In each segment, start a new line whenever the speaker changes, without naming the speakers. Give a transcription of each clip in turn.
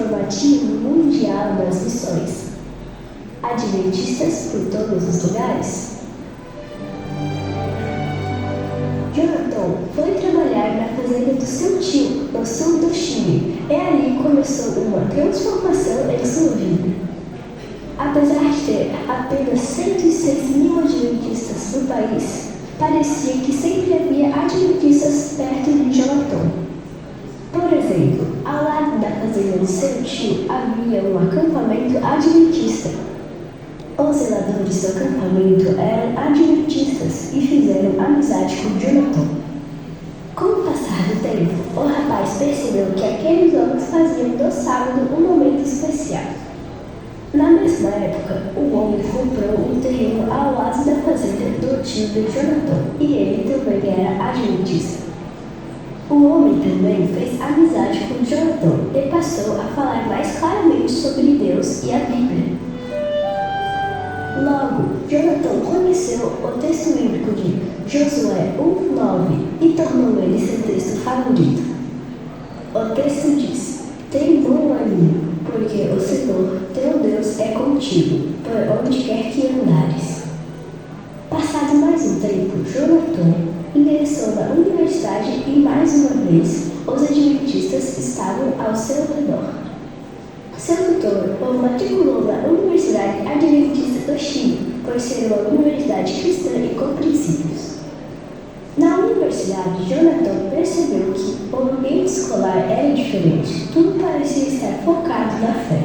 informativo mundial das missões. Adventistas por todos os lugares. Jonathan foi trabalhar na fazenda do seu tio, no sul do Chile, e ali começou uma transformação em sua vida. Apesar de ter apenas 106 mil adventistas no país, parecia que sempre havia adventistas perto de Jonathan. Por exemplo, ao lado da fazenda do seu tio havia um acampamento adventista. Os zeladores do acampamento eram adventistas e fizeram amizade com Jonathan. Com o passar do tempo, o rapaz percebeu que aqueles homens faziam do sábado um momento especial. Na mesma época, o homem comprou um terreno ao lado da fazenda do tio de Jonathan e ele também era adventista. O homem também fez amizade com Jonathan e passou a falar mais claramente sobre Deus e a Bíblia. Logo, Jonathan conheceu o texto bíblico de Josué 1:9 e tornou ele seu texto favorito. O texto diz: "Tem bom ânimo, porque o Senhor, teu Deus, é contigo, por onde quer que andares." Passado mais um tempo, Jonathan ingressou na universidade e mais uma vez os adventistas estavam ao seu redor. Seu tutor o matriculou na Universidade Adventista do Chile, por ser uma universidade cristã e com princípios. Na universidade, Jonathan percebeu que o ambiente escolar era diferente, tudo parecia estar focado na fé.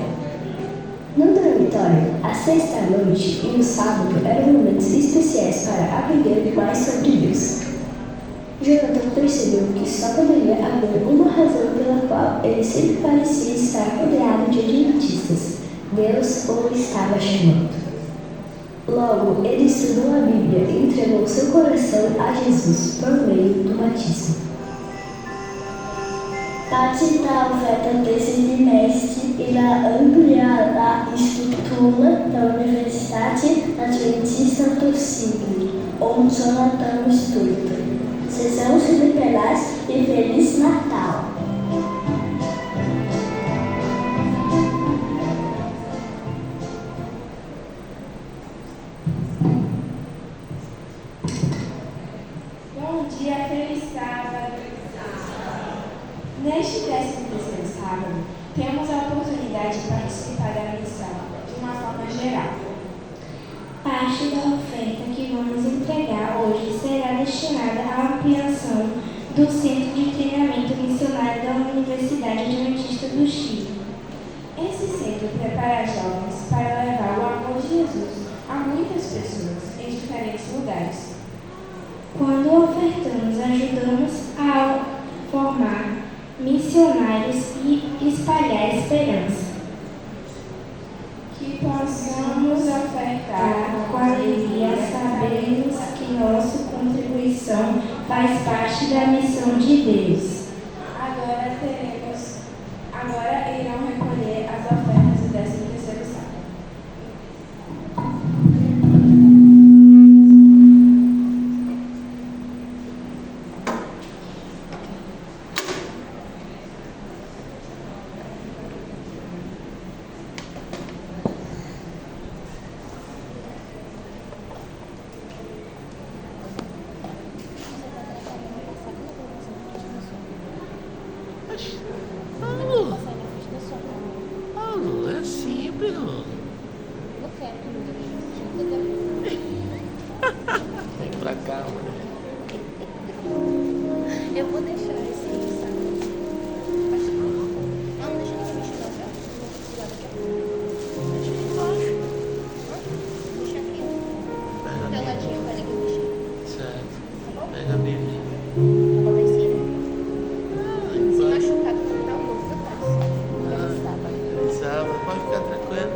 No dormitório, a sexta-noite e o sábado eram momentos especiais para aprender mais sobre Deus. Jonathan percebeu que só poderia haver uma razão pela qual ele sempre parecia estar rodeado de adventistas: Deus o estava chamando. Logo, ele estudou a Bíblia e entregou seu coração a Jesus por meio do batismo.
Parte da oferta desse trimestre irá ampliar a estrutura da Universidade Adventista do Chile, onde Jonathan estuda. Sejamos liberais e Feliz Natal!
Bom dia, feliz sábado! Neste 13º sábado, temos a oportunidade de participar da missão de uma forma geral.
Parte da oferta que vamos entregar hoje será destinada à ampliação do Centro de Treinamento Missionário da Universidade Adventista do Chile.
Esse centro prepara jovens para levar o amor de Jesus a muitas pessoas em diferentes lugares.
Quando ofertamos, ajudamos a formar missionários e espalhar a esperança.
Que possamos ofertar
Com alegria, sabemos que nossa contribuição faz parte da missão de Deus.
Agora irão recolher as ofertas do 13º sábado.
Paulo, é assim, Bruno.
Não quero.
Vem pra cá, mulher.
Eu vou deixar esse sabe? Não, deixa eu mexer não, já. Deixa aí embaixo. Deixa aqui.
Pega a
Teu
Bíblia.
ladinho, peraí que eu mexi.
Certo.
Tá bom?
Pega a Bíblia.
Vou lá em cima. Se
Vai.
machucar, tu vai dar um novo atrás. Feliz sábado.
Feliz sábado. Pode ficar tranquilo.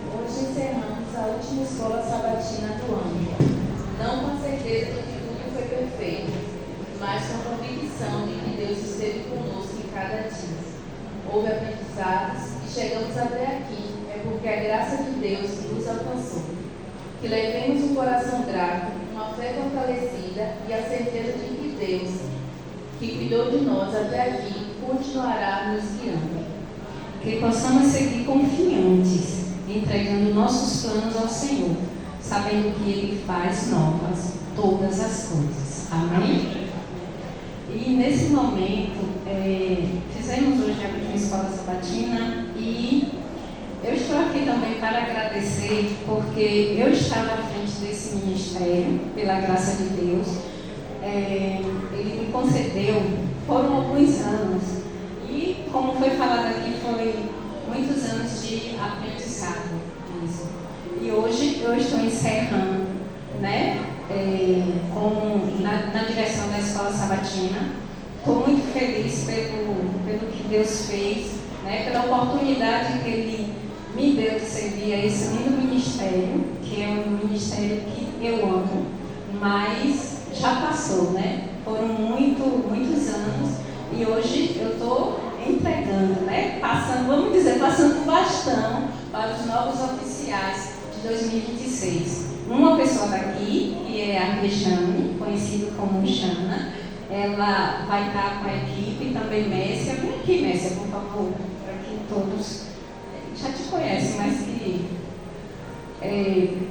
Hoje encerramos a última escola sabatina do ano. Não com a certeza de que tudo foi perfeito, mas com a convicção de que Deus esteve conosco em cada dia. Houve aprendizados e chegamos até aqui, é porque a graça de Deus nos alcançou. Que levemos um coração grato, uma fé fortalecida e a certeza de que Deus, que cuidou de nós até aqui, continuará nos guiando.
Que possamos seguir confiantes, entregando nossos planos ao Senhor, sabendo que Ele faz novas todas as coisas. Amém? E nesse momento, fizemos hoje a última escola sabatina e eu estou aqui também para agradecer, porque eu estava à frente desse ministério, pela graça de Deus. Ele me concedeu, foram alguns anos, e como foi falado aqui, foi muitos anos de aprendizado mesmo. E hoje eu estou encerrando, né, na direção da escola sabatina. Estou muito feliz pelo que Deus fez, né, pela oportunidade que Ele me deu de servir a esse lindo ministério, que é um ministério que eu amo, mas já passou, né? Foram muitos anos e hoje eu estou entregando, né? Passando o bastão para os novos oficiais de 2026. Uma pessoa daqui, que é a Rejane, conhecida como Xana, ela vai estar com a equipe, também Messia. Vem aqui, Messia, por favor, para que todos já te conhecem, mas que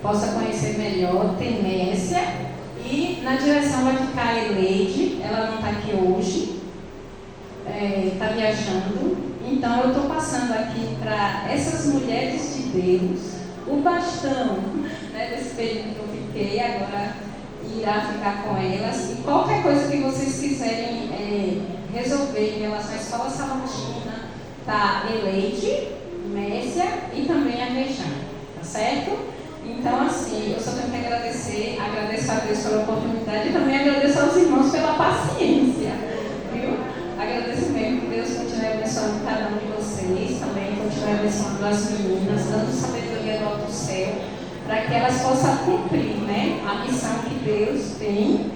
possa conhecer melhor. Tem Messia. E na direção vai ficar a Eleide, ela não está aqui hoje, está viajando. Então eu estou passando aqui para essas mulheres de Deus o bastão, né, desse período que eu fiquei, agora irá ficar com elas. E qualquer coisa que vocês quiserem resolver em relação à escola sabatina, tá Eleide, Messia e também a Rejane, tá certo? Então, assim, eu só tenho que agradeço a Deus pela oportunidade e também agradeço aos irmãos pela paciência, viu? Agradeço mesmo que Deus continue abençoando cada um de vocês, também continue abençoando as meninas, dando sabedoria do alto céu, para que elas possam cumprir, né, a missão que Deus tem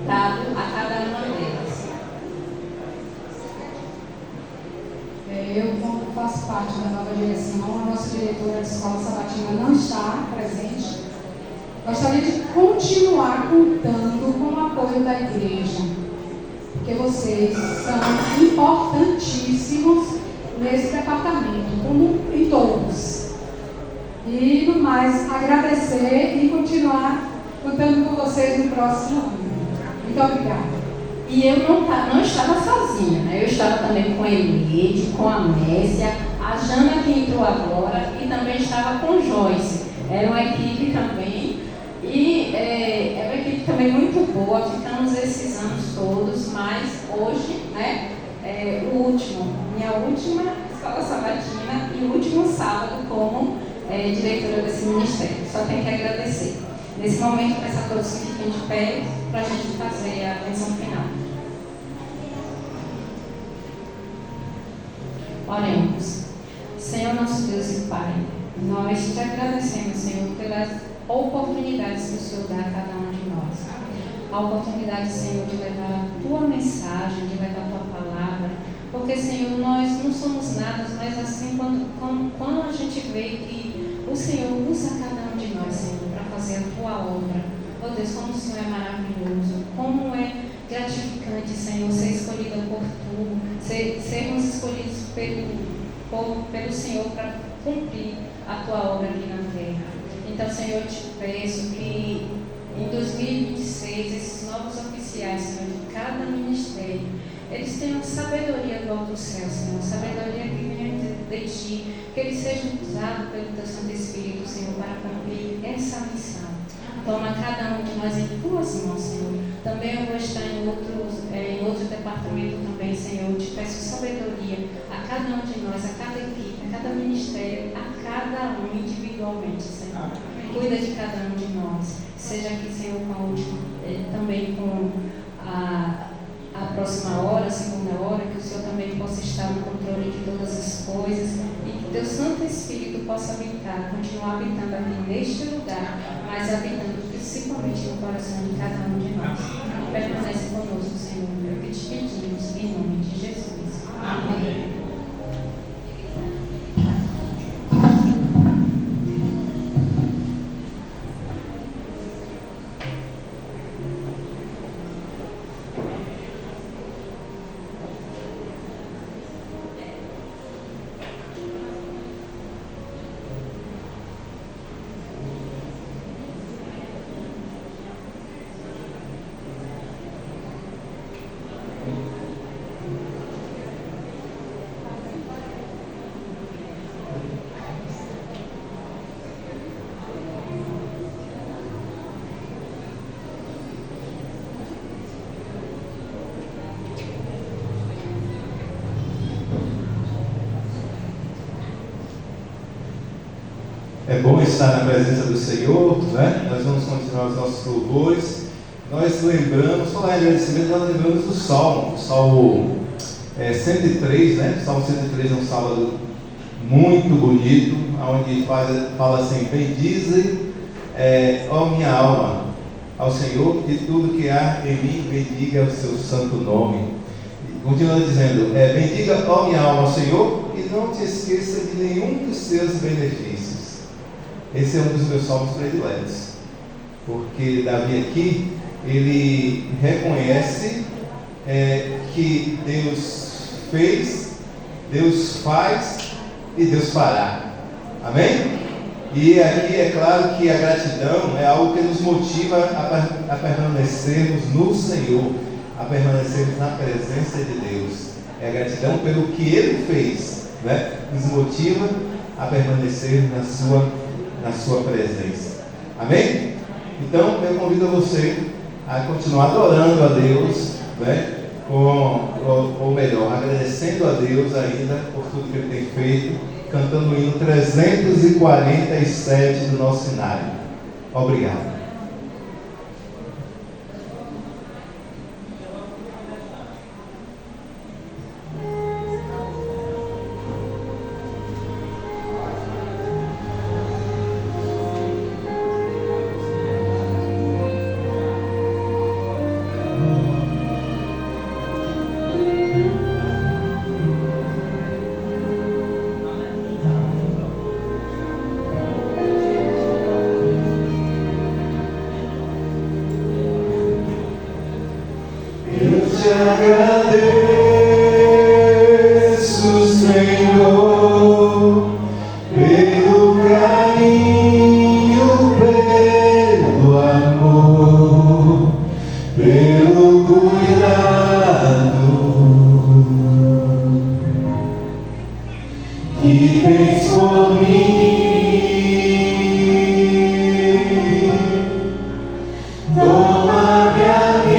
dado a cada uma delas.
Eu, como faço parte da nova direção, a nossa diretora de escola sabatina não está presente. Gostaria de continuar contando com o apoio da igreja, porque vocês são importantíssimos nesse departamento, como em todos. E, no mais, agradecer e continuar contando com vocês no próximo ano. Muito obrigada.
E eu não estava sozinha, né? Eu estava também com a Eliade, com a Messia, a Jana que entrou agora e também estava com Joyce. Era uma equipe também e é uma equipe também muito boa, ficamos esses anos todos, mas hoje, né, minha última escola sabatina e o último sábado como diretora desse ministério. Só tenho que agradecer. Nesse momento, peço a todos que fiquem de pé para a gente fazer a bênção final. Oremos. Senhor nosso Deus e Pai, nós te agradecemos, Senhor, pelas oportunidades que o Senhor dá a cada um de nós. A oportunidade, Senhor, de levar a tua mensagem, de levar a tua palavra, porque, Senhor, nós não somos nada, mas assim, quando a gente vê que o Senhor usa cada um de nós, Senhor, para fazer a tua obra. Oh Deus, como o Senhor é maravilhoso, como é gratificante, Senhor, ser escolhida por tu, sermos escolhidos pelo Senhor para cumprir a tua obra aqui na terra. Então, Senhor, eu te peço que em 2026 esses novos oficiais, Senhor, de cada ministério, eles tenham sabedoria do alto céu, Senhor, sabedoria que venha de Ti, que eles sejam usados pelo Teu Santo Espírito, Senhor, para cumprir essa missão. Toma cada um de nós em Tuas mãos, Senhor. Também eu vou estar em outro departamento também, Senhor. Eu te peço sabedoria a cada um de nós, a cada equipe, a cada ministério, a cada um individualmente, Senhor. Cuida de cada um de nós. Seja aqui, Senhor, também com a próxima hora, a segunda hora, que o Senhor também possa estar no controle de todas as coisas e que Teu Santo Espírito possa habitar, continuar habitando aqui neste lugar, mas habitando principalmente no coração de cada um de nós. Permanece conosco, Senhor, é o que te pedimos, em nome de Jesus. Amém.
É bom estar na presença do Senhor, né? Nós vamos continuar os nossos louvores. Nós lembramos, falar em agradecimento, nós lembramos do Salmo, o Salmo 103, né? O Salmo 103 é um salmo muito bonito, onde fala assim: bendize, ó minha alma, ao Senhor, e tudo que há em mim, bendiga o seu santo nome. Continua dizendo, bendiga, ó minha alma, ao Senhor, e não te esqueça de nenhum dos seus benefícios. Esse é um dos meus salmos prediletos, porque Davi aqui, ele reconhece que Deus fez, Deus faz e Deus fará. Amém? E aqui é claro que a gratidão é algo que nos motiva a permanecermos no Senhor, a permanecermos na presença de Deus. É a gratidão pelo que Ele fez, né? Nos motiva a permanecer na sua presença. Amém? Então eu convido você a continuar adorando a Deus, né? Ou melhor, agradecendo a Deus ainda por tudo que Ele tem feito, cantando o hino 347 do nosso cenário. Obrigado.
Toma minha vida.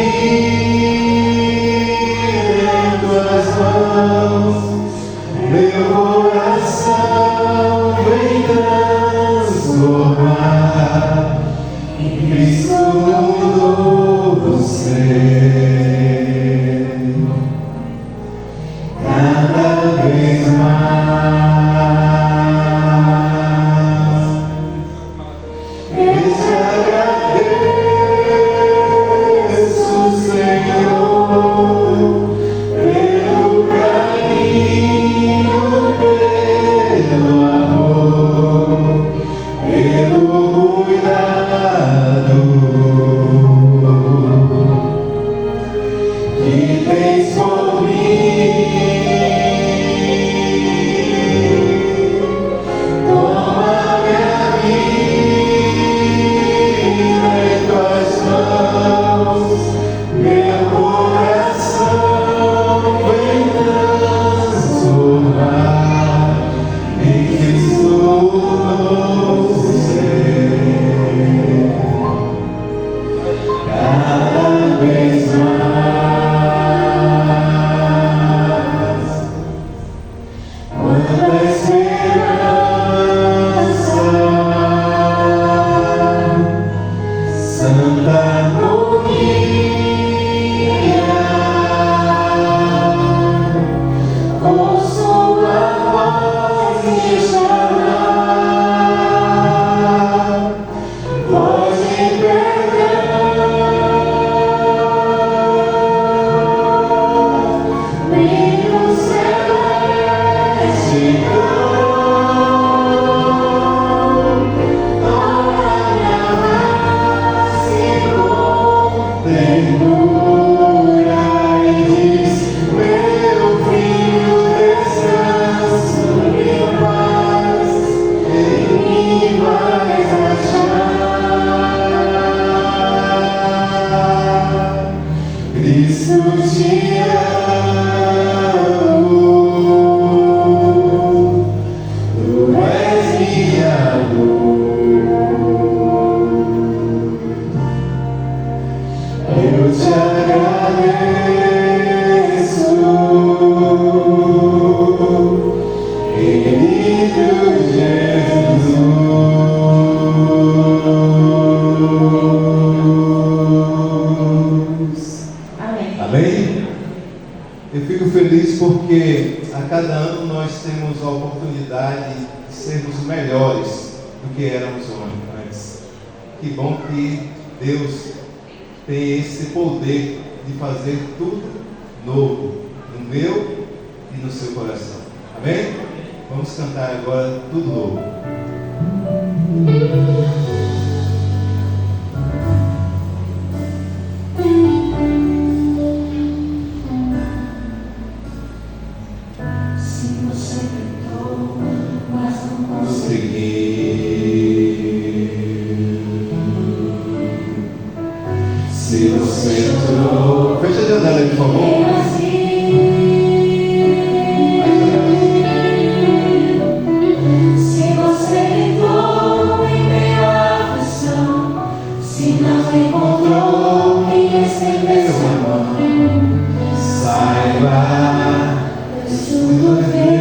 Eu te agradeço, querido Jesus.
Amém.
Amém? Eu fico feliz porque a cada ano nós temos a oportunidade de sermos melhores do que éramos antes. Que bom que Deus tem esse poder de fazer tudo novo no meu e no seu coração. Amém? Vamos cantar agora tudo novo.
Se você tentou, mas não
Se você entrou, fecha a janela aí, por favor.
Se você entrou em meio à aflição, se não encontrou quem estender sua mão,
Saiba,
Deus tudo vê.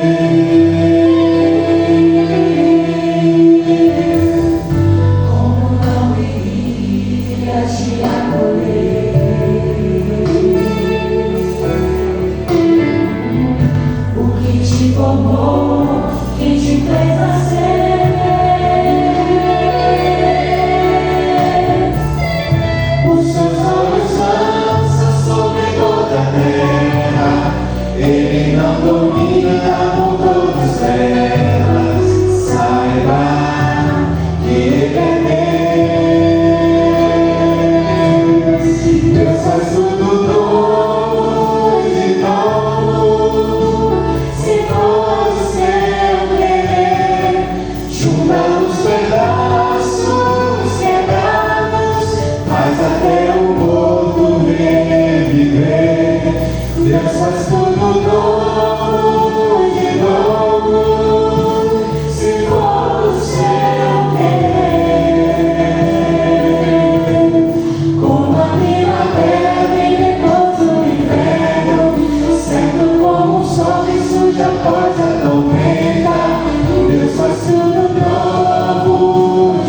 Como não iria te acolher? O que te formou, quem te fez nascer? Os seus olhos lançam sobre toda a terra. Ele não domina por todas elas. Saiba que Ele é Deus. Deus faz tudo novo de novo. Se for o seu querer, junta os pedaços quebrados, faz até o morto reviver. Deus faz tudo novo de novo, se for o seu querer. Como a primavera vem depois do inverno, certo como o sol que surge após a tormenta. Deus faz tudo novo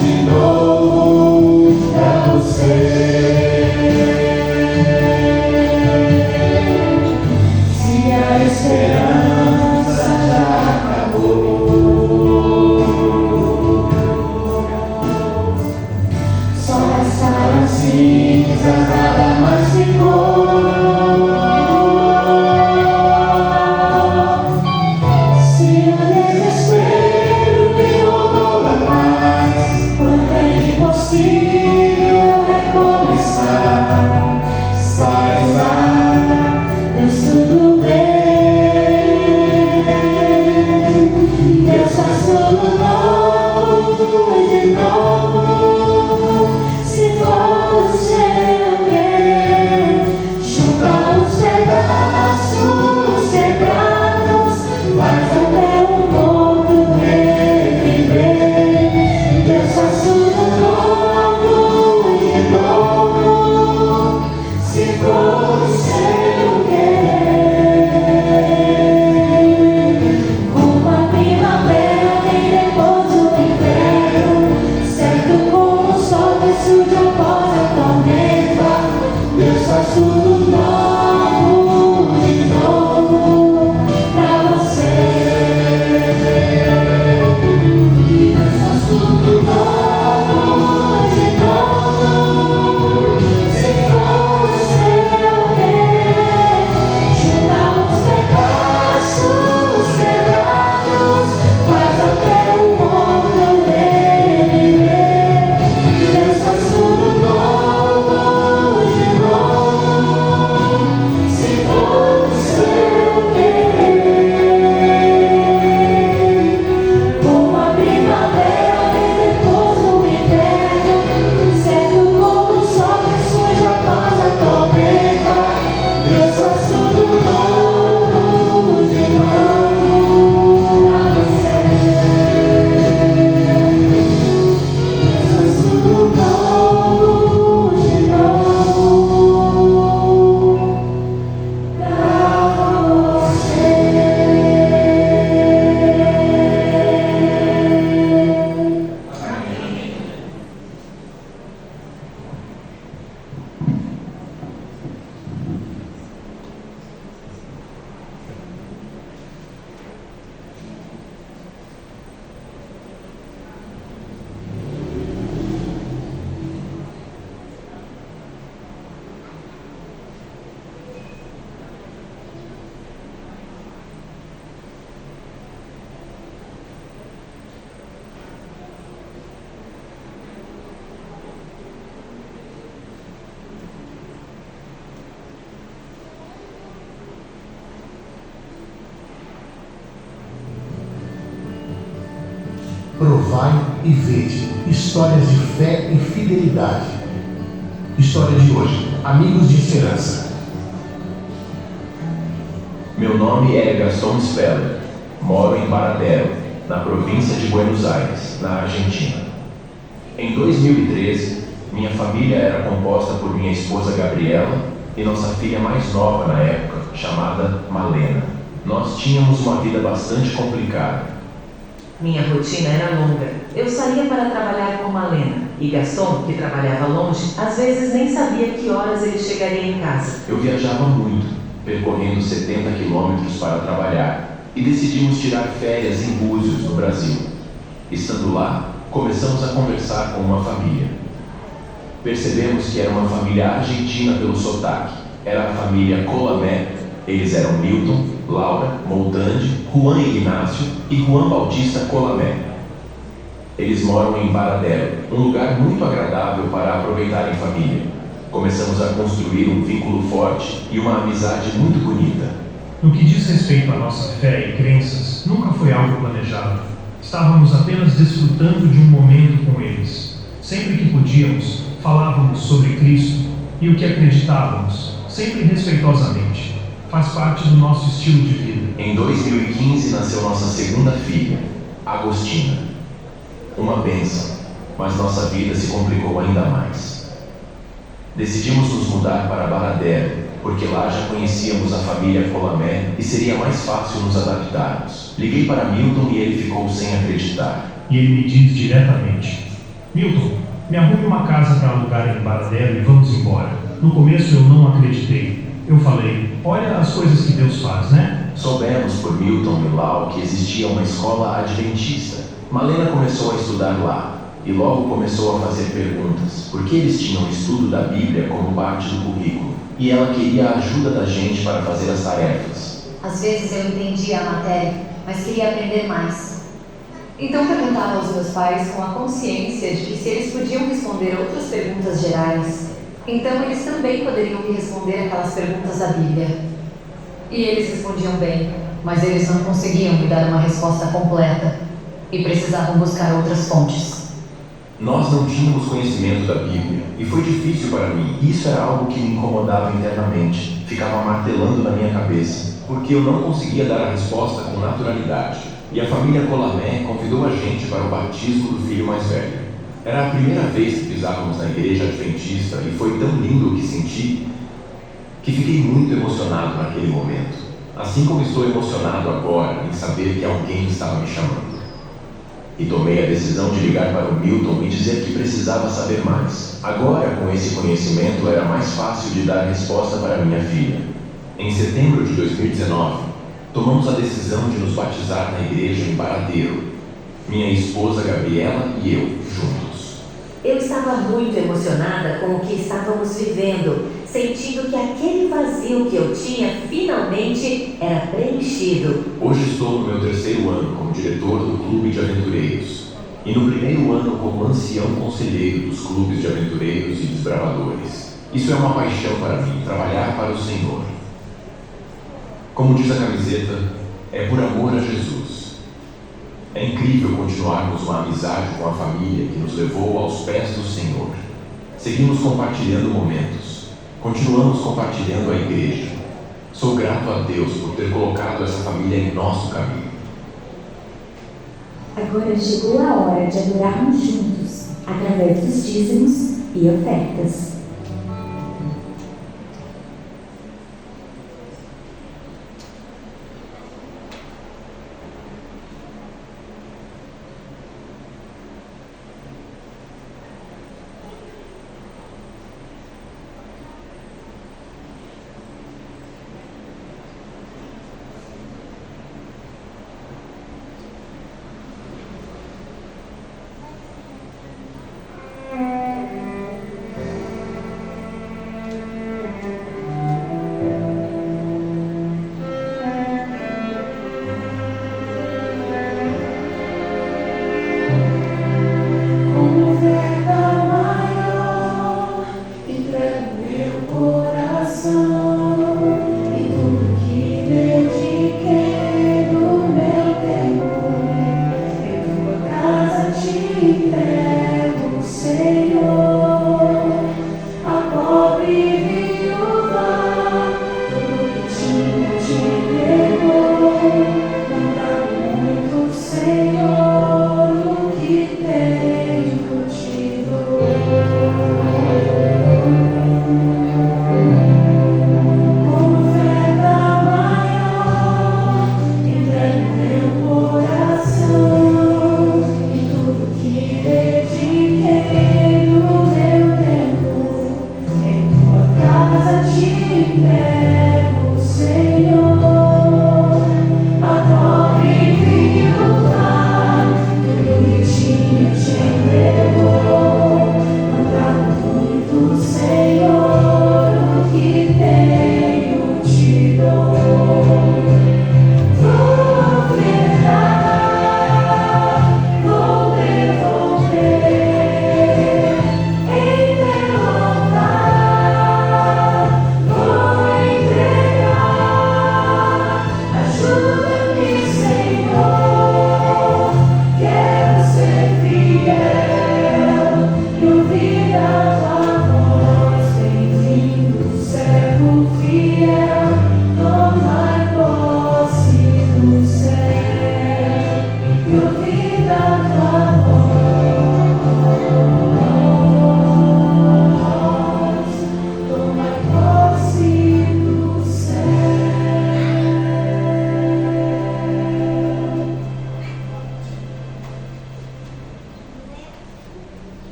Provai e vede histórias de fé e fidelidade. História de hoje, Amigos de Esperança.
Meu nome é Gaston Speller. Moro em Baradero, na província de Buenos Aires, na Argentina. Em 2013, minha família era composta por minha esposa Gabriela e nossa filha mais nova na época, chamada Malena. Nós tínhamos uma vida bastante complicada.
Minha rotina era longa. Eu saía para trabalhar com Malena e Gaston, que trabalhava longe, às vezes nem sabia que horas ele chegaria em casa.
Eu viajava muito, percorrendo 70 quilômetros para trabalhar, e decidimos tirar férias em Búzios, no Brasil. Estando lá, começamos a conversar com uma família. Percebemos que era uma família argentina pelo sotaque. Era a família Colamé. Eles eram Milton, Laura, Moldandi, Juan Ignácio e Juan Bautista Colamé. Eles moram em Baradero, um lugar muito agradável para aproveitar em família. Começamos a construir um vínculo forte e uma amizade muito bonita.
No que diz respeito à nossa fé e crenças, nunca foi algo planejado. Estávamos apenas desfrutando de um momento com eles. Sempre que podíamos, falávamos sobre Cristo e o que acreditávamos, sempre respeitosamente. Faz parte do nosso estilo de vida.
Em 2015 nasceu nossa segunda filha, Agostina. Uma bênção, mas nossa vida se complicou ainda mais. Decidimos nos mudar para Baradero, porque lá já conhecíamos a família Colamé e seria mais fácil nos adaptarmos. Liguei para Milton e ele ficou sem acreditar.
E ele me diz diretamente: Milton, me arrume uma casa para alugar em Baradero e vamos embora. No começo eu não acreditei. Eu falei, olha as coisas que Deus faz, né?
Soubemos por Milton e Lau que existia uma escola adventista. Malena começou a estudar lá e logo começou a fazer perguntas, porque eles tinham o estudo da Bíblia como parte do currículo e ela queria a ajuda da gente para fazer as tarefas.
Às vezes eu entendia a matéria, mas queria aprender mais. Então perguntava aos meus pais com a consciência de que se eles podiam responder outras perguntas gerais, então eles também poderiam me responder aquelas perguntas da Bíblia. E eles respondiam bem, mas eles não conseguiam me dar uma resposta completa e precisavam buscar outras fontes.
Nós não tínhamos conhecimento da Bíblia e foi difícil para mim. Isso era algo que me incomodava internamente, ficava martelando na minha cabeça, porque eu não conseguia dar a resposta com naturalidade. E a família Colamé convidou a gente para o batismo do filho mais velho. Era a primeira vez que pisávamos na igreja adventista e foi tão lindo o que senti que fiquei muito emocionado naquele momento. Assim como estou emocionado agora em saber que alguém estava me chamando. E tomei a decisão de ligar para o Milton e dizer que precisava saber mais. Agora, com esse conhecimento, era mais fácil de dar resposta para minha filha. Em setembro de 2019, tomamos a decisão de nos batizar na igreja em Baradero. Minha esposa Gabriela e eu, juntos.
Eu estava muito emocionada com o que estávamos vivendo, sentindo que aquele vazio que eu tinha finalmente era preenchido.
Hoje estou no meu 3º ano como diretor do Clube de Aventureiros e no 1º ano como ancião conselheiro dos clubes de aventureiros e desbravadores. Isso é uma paixão para mim, trabalhar para o Senhor. Como diz a camiseta, é por amor a Jesus. É incrível continuarmos uma amizade com a família que nos levou aos pés do Senhor. Seguimos compartilhando momentos. Continuamos compartilhando a igreja. Sou grato a Deus por ter colocado essa família em nosso caminho.
Agora chegou a hora de adorarmos juntos, através dos dízimos e ofertas.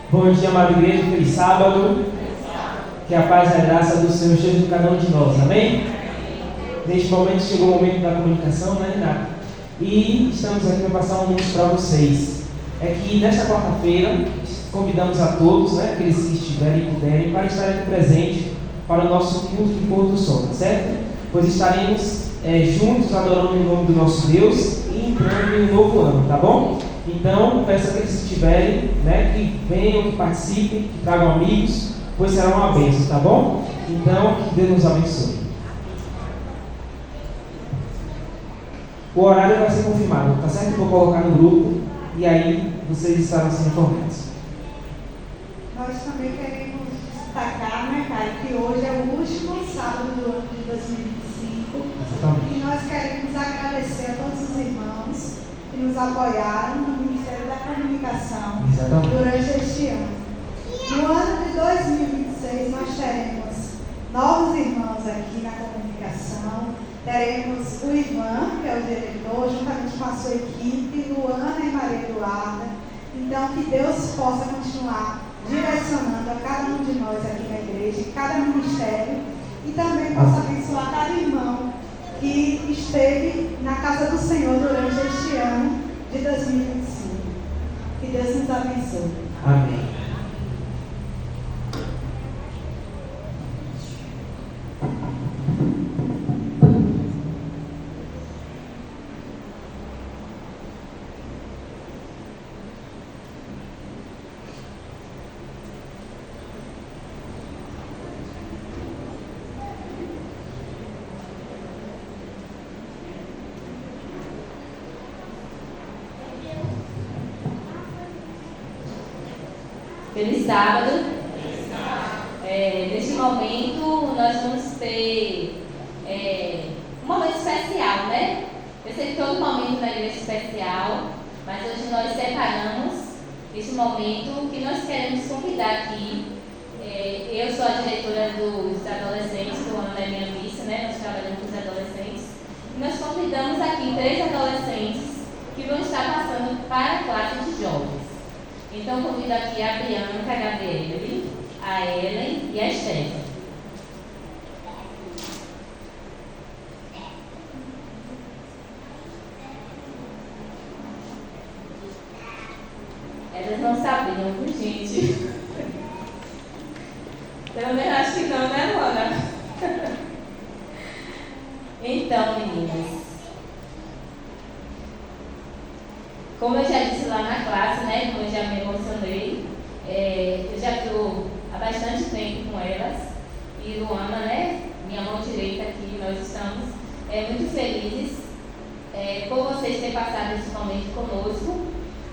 Bom dia, amada igreja, feliz sábado. Que a paz e a graça do Senhor esteja com cada um de nós, amém? Neste momento chegou o momento da comunicação, né, Renato? E estamos aqui para passar um anúncio para vocês. É que nesta quarta-feira convidamos a todos, né, aqueles que estiverem e puderem, para estar aqui presente para o nosso culto de pôr do sol, tá certo? Pois estaremos juntos adorando o nome do nosso Deus e entrando em um novo ano, tá bom? Então, peço a aqueles que estiverem, né, que venham, que participem, que tragam amigos, pois será uma bênção, tá bom? Então, que Deus nos abençoe. O horário vai ser confirmado, tá certo? Eu vou colocar no grupo e aí vocês estarão sendo informados.
Nós também queremos destacar, né, Caio, que hoje é o último sábado do ano de 2025. Exatamente. E nós queremos agradecer a todos os irmãos que nos apoiaram no Ministério da Comunicação. Exatamente. Durante este ano. No ano de 2026 nós teremos novos irmãos aqui na comunicação. Teremos o Ivan, que é o diretor, juntamente com a sua equipe, Luana e Maria Eduarda. Então, que Deus possa continuar direcionando a cada um de nós aqui na igreja, cada ministério, e também possa abençoar cada irmão que esteve na casa do Senhor durante este ano de 2025. Que Deus nos abençoe.
Amém.
Feliz sábado. Neste momento nós vamos ter um momento especial, né? Eu sei que todo momento da igreja é especial, mas hoje nós separamos esse momento que nós queremos convidar aqui. Eu sou a diretora dos adolescentes, o Ana é minha vice, né? Nós trabalhamos com os adolescentes. E nós convidamos aqui 3 adolescentes que vão estar passando para a classe de jovens. Então, convido aqui a Bianca, a Gabriele, a Ellen e a Estela. Elas não sabiam, viu, gente? Pelo menos acho que não, né, Luana? Então, meninas, como eu já disse lá na classe, né, como eu já me emocionei, eu já estou há bastante tempo com elas, e Luana, né, minha mão direita aqui, nós estamos muito felizes por vocês terem passado esse momento conosco,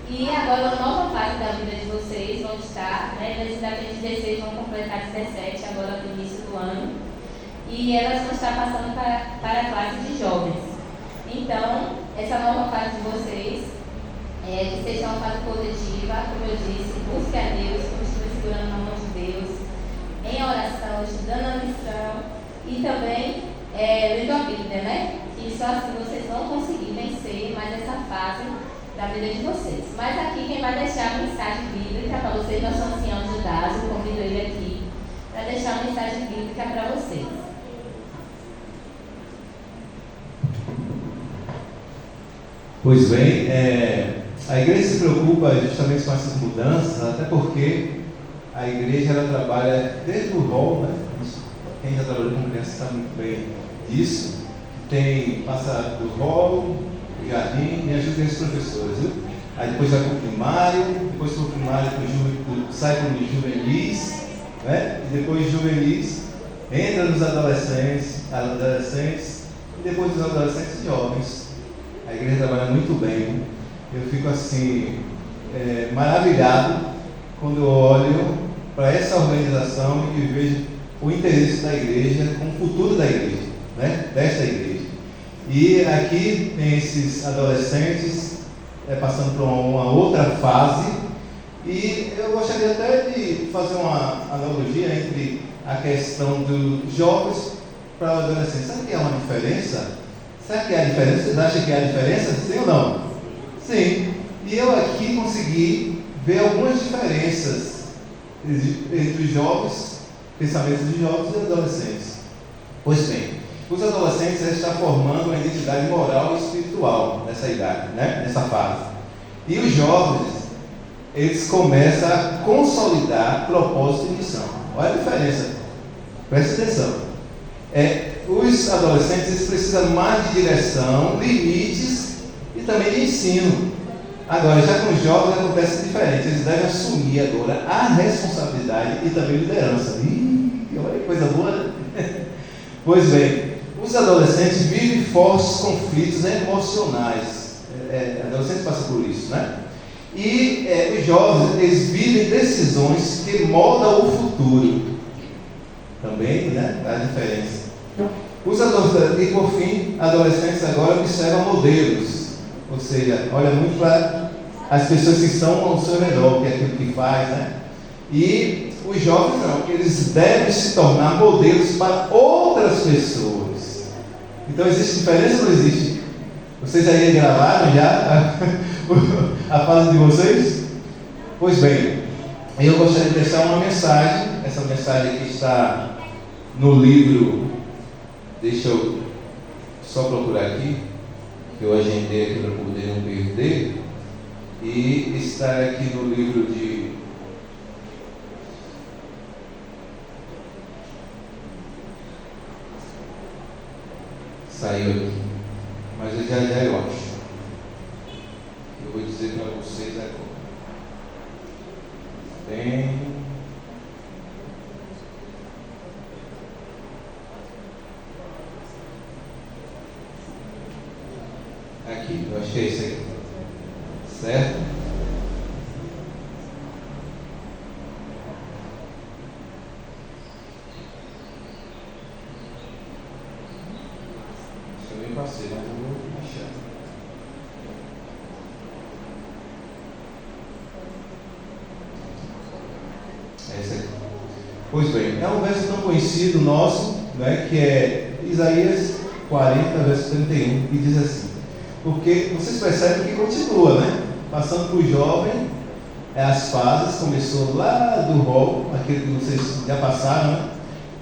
e agora a nova fase da vida de vocês vão estar, né, eles ainda têm 16, vão completar 17 agora no início do ano, e elas vão estar passando para a classe de jovens. Então, essa nova fase de vocês, que seja uma fase positiva, como eu disse, busque a Deus, continue segurando na mão de Deus, em oração, estudando a lição e também lendo a Bíblia, né? Que só assim vocês vão conseguir vencer mais essa fase da vida de vocês. Mas aqui quem vai deixar a mensagem bíblica para vocês, nosso ancião de Dazo, eu convido ele aqui para deixar a mensagem bíblica para vocês.
Pois bem, a igreja se preocupa justamente com essas mudanças, até porque a igreja ela trabalha desde o rol, né? Quem já trabalhou com criança sabe muito bem disso. Passa do rol, o jardim e ajuda os professores, viu? Aí depois vai para o primário, depois do primário sai para o juvenis, né? E depois de juvenis entra nos adolescentes e depois dos adolescentes jovens. A igreja trabalha muito bem. Eu fico assim, maravilhado quando eu olho para essa organização e vejo o interesse da igreja com o futuro da igreja, né? Desta igreja. E aqui tem esses adolescentes passando por uma outra fase, e eu gostaria até de fazer uma analogia entre a questão dos jovens para o adolescente. Sabe que há uma diferença? Será que há diferença? Vocês acham que há diferença? Sim ou não? Sim. E eu aqui consegui ver algumas diferenças entre os jovens, pensamentos de jovens e adolescentes. Pois bem, os adolescentes estão formando uma identidade moral e espiritual nessa idade, né? Nessa fase. E os jovens, eles começam a consolidar propósito e missão. Olha a diferença. Preste atenção. Os adolescentes, eles precisam mais de direção, limites e também de ensino. Agora, já com os jovens acontece diferente. Eles devem assumir agora a responsabilidade e também liderança. Olha que coisa boa, né? Pois bem, os adolescentes vivem fortes conflitos emocionais. Adolescentes passam por isso, né? E os jovens, eles vivem decisões que moldam o futuro. Também, né? A diferença. Os adolescentes, e por fim, adolescentes agora observam modelos. Ou seja, olha muito para as pessoas que estão ao seu redor, que é aquilo que faz, né? E os jovens não, eles devem se tornar modelos para outras pessoas. Então existe diferença ou não existe? Vocês aí gravaram já a fase de vocês? Pois bem, eu gostaria de deixar uma mensagem. Essa mensagem aqui está no livro. Deixa eu só procurar aqui, que eu agendei aqui para poder não perder. E está aqui no livro de saiu aqui, mas já eu acho. Eu vou dizer para vocês agora. Bem, aqui, eu acho que é esse aqui, certo? Passei, mas eu vou achar. Essa aqui. Pois bem, é um verso tão conhecido nosso, né, que é Isaías 40, verso 31, que diz assim: porque vocês percebem que continua, né? Passando por jovem, as fases, começou lá do rol, aquele que vocês já passaram, né?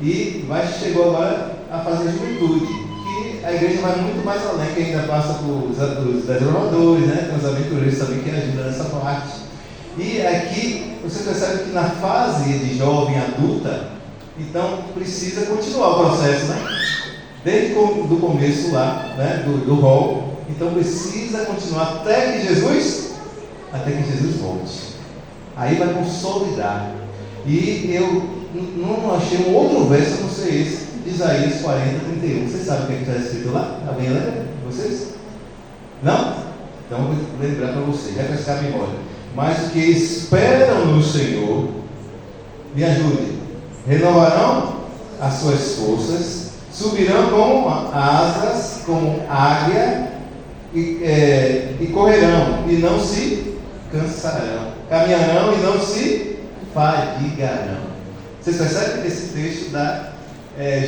E chegou agora a fase da juventude. A igreja vai muito mais além, que ainda passa por os desbravadores, né? Tem os aventureiros também que ajudam nessa parte. E aqui você percebe que na fase de jovem adulta, então precisa continuar o processo, né? Desde do começo lá, né? do rol. Então precisa continuar até que Jesus volte. Aí vai consolidar. E eu não achei um outro verso a não ser esse, de Isaías 40, 31. Vocês sabem o que está escrito lá? Alguém lembra? Vocês? Não? Então eu vou lembrar para vocês, refrescar a memória. Mas os que esperam no Senhor, me ajude, renovarão as suas forças, subirão como asas, como águia, e correrão, e não se cansarão, caminharão e não se fadigarão. Vocês percebem que esse texto dá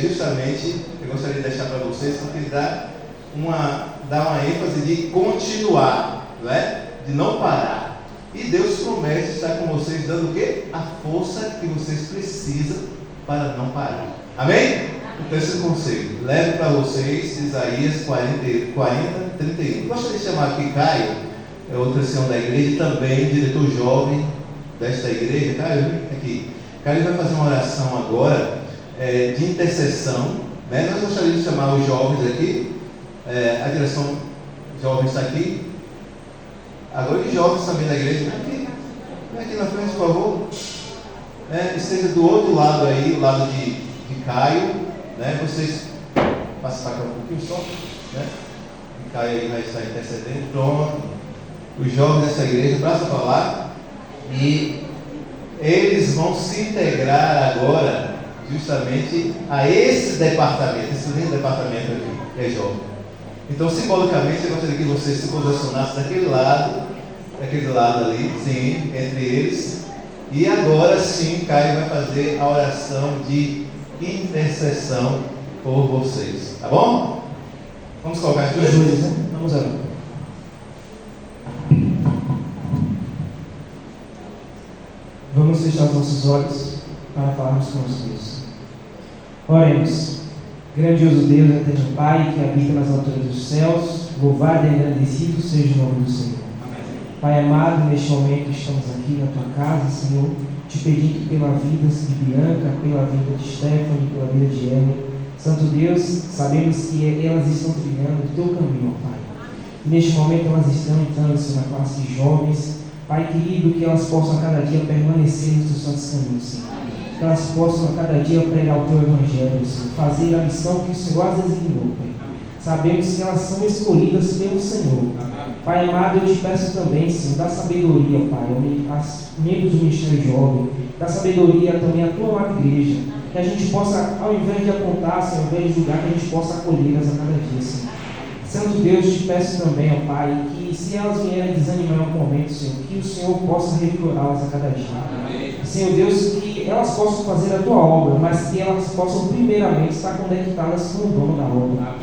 justamente, eu gostaria de deixar para vocês, porque dá uma ênfase de continuar, não é? De não parar. E Deus promete estar com vocês dando o quê? A força que vocês precisam para não parar. Amém? Então esse conselho, leve para vocês Isaías 40, 31. Gostaria de chamar aqui Caio, outra ancião da igreja, também diretor jovem desta igreja. Caio, aqui. Caio vai fazer uma oração agora de intercessão, né? Nós gostaríamos de chamar os jovens aqui, a direção jovem está aqui, agora os jovens também da igreja, vem aqui na frente, por favor, esteja do outro lado aí, o lado de Caio, né? Vocês passem para cá um pouquinho só, né? E Caio aí vai estar intercedendo, pronto, os jovens dessa igreja, passa para lá, e eles vão se integrar agora justamente a esse departamento, esse lindo departamento aqui, que é jovem. Então, simbolicamente, eu gostaria que vocês se posicionassem daquele lado ali, sim, entre eles. E agora sim, Caio vai fazer a oração de intercessão por vocês. Tá bom? Vamos colocar as duas luzes, né? Vamos orar. Vamos
fechar os nossos olhos para falarmos com os Deus. Oremos. Grandioso Deus, eterno Pai, que habita nas alturas dos céus, louvado e engrandecido seja o nome do Senhor. Pai amado, neste momento estamos aqui na Tua casa, Senhor, te pedindo pela vida de Bianca, pela vida de Stephanie, pela vida de Ellen. Santo Deus, sabemos que elas estão trilhando o Teu caminho, ó Pai. Neste momento elas estão entrando, Senhor, na classe de jovens. Pai querido, que elas possam a cada dia permanecer nos Teus santos caminhos, Senhor. Que elas possam a cada dia pregar o Teu Evangelho, Senhor. Fazer a missão que o Senhor as designou, Pai. Sabemos que elas são escolhidas pelo Senhor. Pai amado, eu te peço também, Senhor, dá sabedoria, Pai, aos membros do Ministério Jovem. Dá sabedoria também à Tua amada igreja. Que a gente possa, ao invés de apontar, Senhor, ao invés de julgar, que a gente possa acolhê-las a cada dia, Senhor. Santo Deus, te peço também, ó Pai, que se elas vierem desanimar em algum momento, Senhor, que o Senhor possa revigorá-las a cada dia. Senhor Deus, que elas possam fazer a Tua obra, mas que elas possam primeiramente estar conectadas com o dono da obra.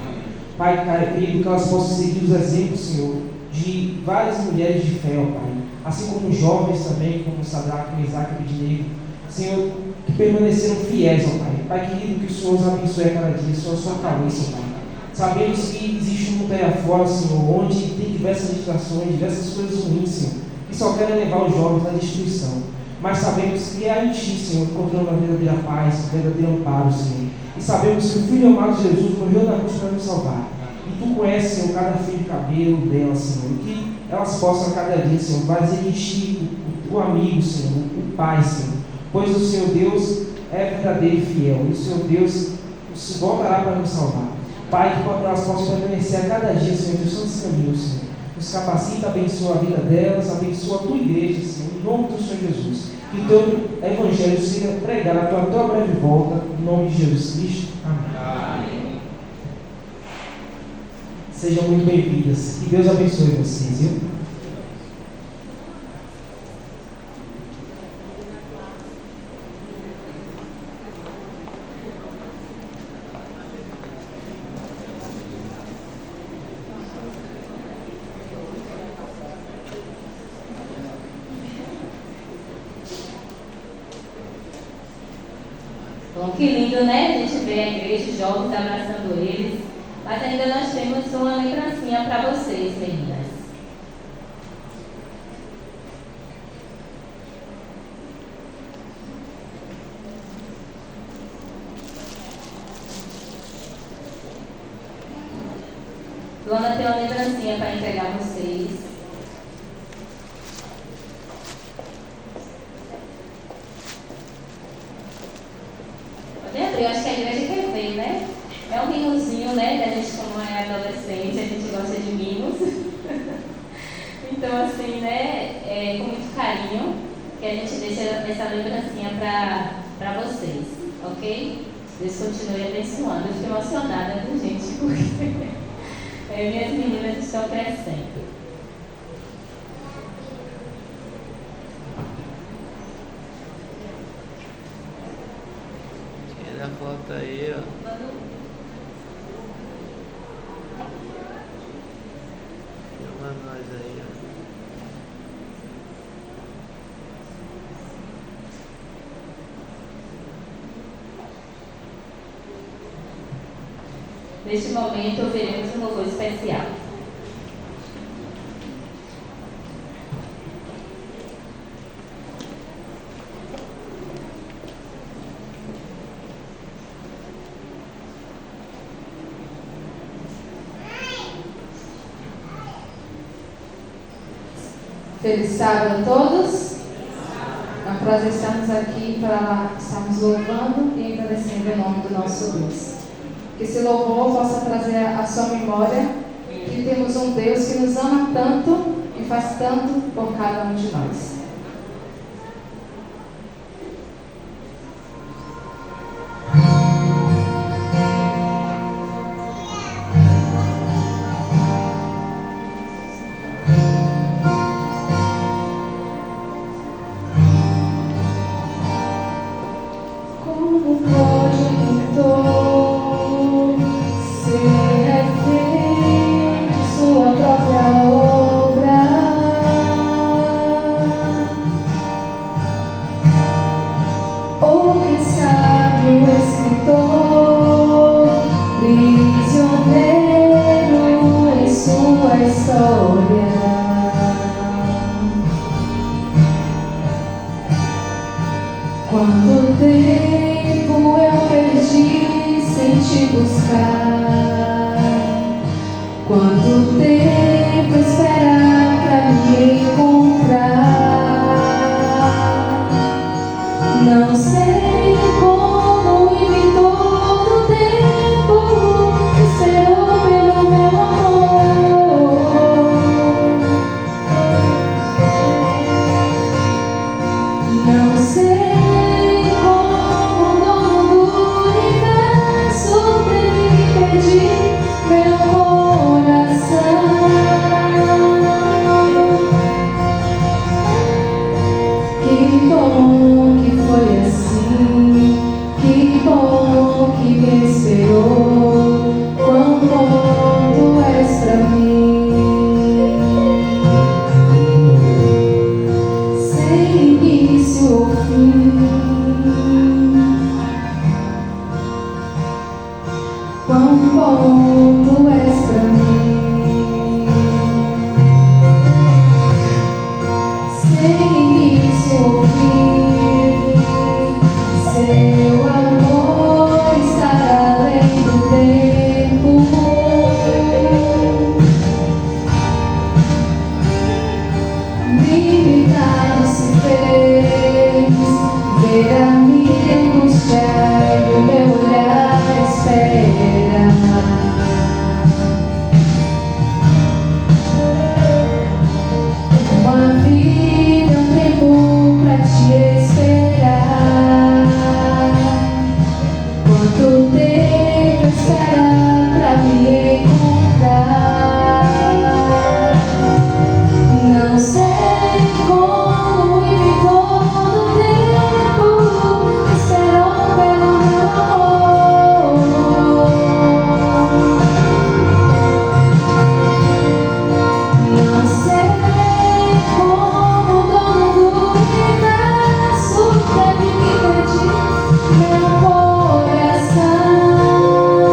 Pai querido, que elas possam seguir os exemplos, Senhor, de várias mulheres de fé, ó Pai, assim como jovens também, como Sadraque, Mesaque e Abednego, Senhor, que permaneceram fiéis, ó Pai. Pai querido, que o Senhor os abençoe a cada dia, o Senhor a sua cabeça, ó Pai. Sabemos que existe um mundo aí afora, Senhor, onde tem diversas distrações, diversas coisas ruins, Senhor, que só querem levar os jovens à destruição. Mas sabemos que é em Ti, Senhor, encontrando a verdadeira paz, o verdadeiro amparo, Senhor. E sabemos que o Filho amado Jesus morreu na cruz para nos salvar. E Tu conheces, Senhor, cada fio de cabelo dela, Senhor. E que elas possam a cada dia, Senhor, fazer de Ti o amigo, Senhor, o Pai, Senhor. Pois o Senhor Deus é verdadeiro e fiel. E o Senhor Deus se voltará para nos salvar. Pai, que elas possam permanecer a cada dia, Senhor, em Teus santos caminhos, Senhor. Nos capacita, abençoa a vida delas, abençoa a Tua igreja, Senhor, em nome do Senhor Jesus. Que o Teu Evangelho seja pregado até a Tua breve volta, em nome de Jesus Cristo. Amém. Sejam muito bem-vindas. Que Deus abençoe vocês, viu?
Bom, que lindo, né? A gente vê a igreja, os jovens abraçando eles. Mas ainda nós temos uma lembrancinha para vocês, meninas. Luana tem uma lembrancinha para entregar a vocês. Eu acho que a igreja quer ver, né? É um mimozinho, né? Que a gente, como é adolescente, a gente gosta de mimos. Então, assim, né? Com muito carinho, que a gente deixa essa lembrancinha para vocês, ok? Deus continue abençoando. Eu fico emocionada, viu, gente? Porque minhas meninas estão crescendo.
Tira a foto aí, ó. Filma nós aí, ó.
Neste momento, ouviremos um louvor especial.
Feliz sábado a todos. É um prazer estarmos aqui para estarmos louvando e agradecendo o nome do nosso Deus. Que esse louvor possa trazer à sua memória que temos um Deus que nos ama tanto e faz tanto por cada um de nós.
Sua própria obra. Quanto tempo eu perdi sem te buscar? Quanto tempo esperar pra me encontrar? Não sei como em todo o tempo esperou pelo meu amor. Não sei como o dono do universo teve que pedir meu coração. Que bom que foi assim, que bom que me esperou. Quão bom tu és pra mim, sem início ou fim. Quão bom tu és pra mim, sem início ou fim. Seu amor está além do tempo. Limitado se fez ver a minha angústia e o meu olhar espera. Uma vida, um tempo pra te esperar. Quanto tempo esperar pra me encontrar? Não sei como em todo o tempo esperou pelo meu amor. Não sei como o dono do universo teve que pedir meu coração. Que bom que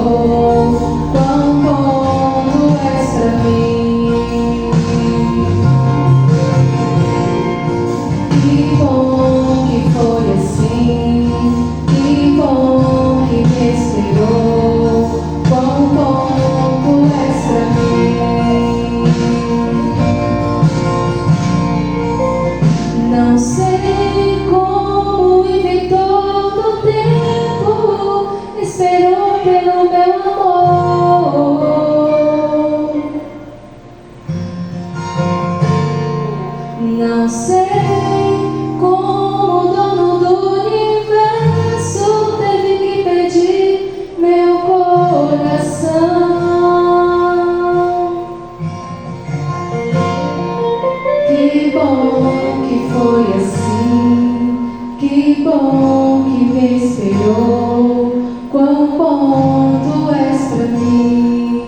foi assim, que bom que me esperou. Quão bom tu és pra mim. Que bom que foi assim, que bom que me esperou. Quão bom tu és pra mim. Não sei como em todo o tempo esperou pelo meu amor. Não sei como o dono do universo teve que pedir meu coração. Que bom que foi assim, que bom que me esperou. Quão bom tu és pra mim.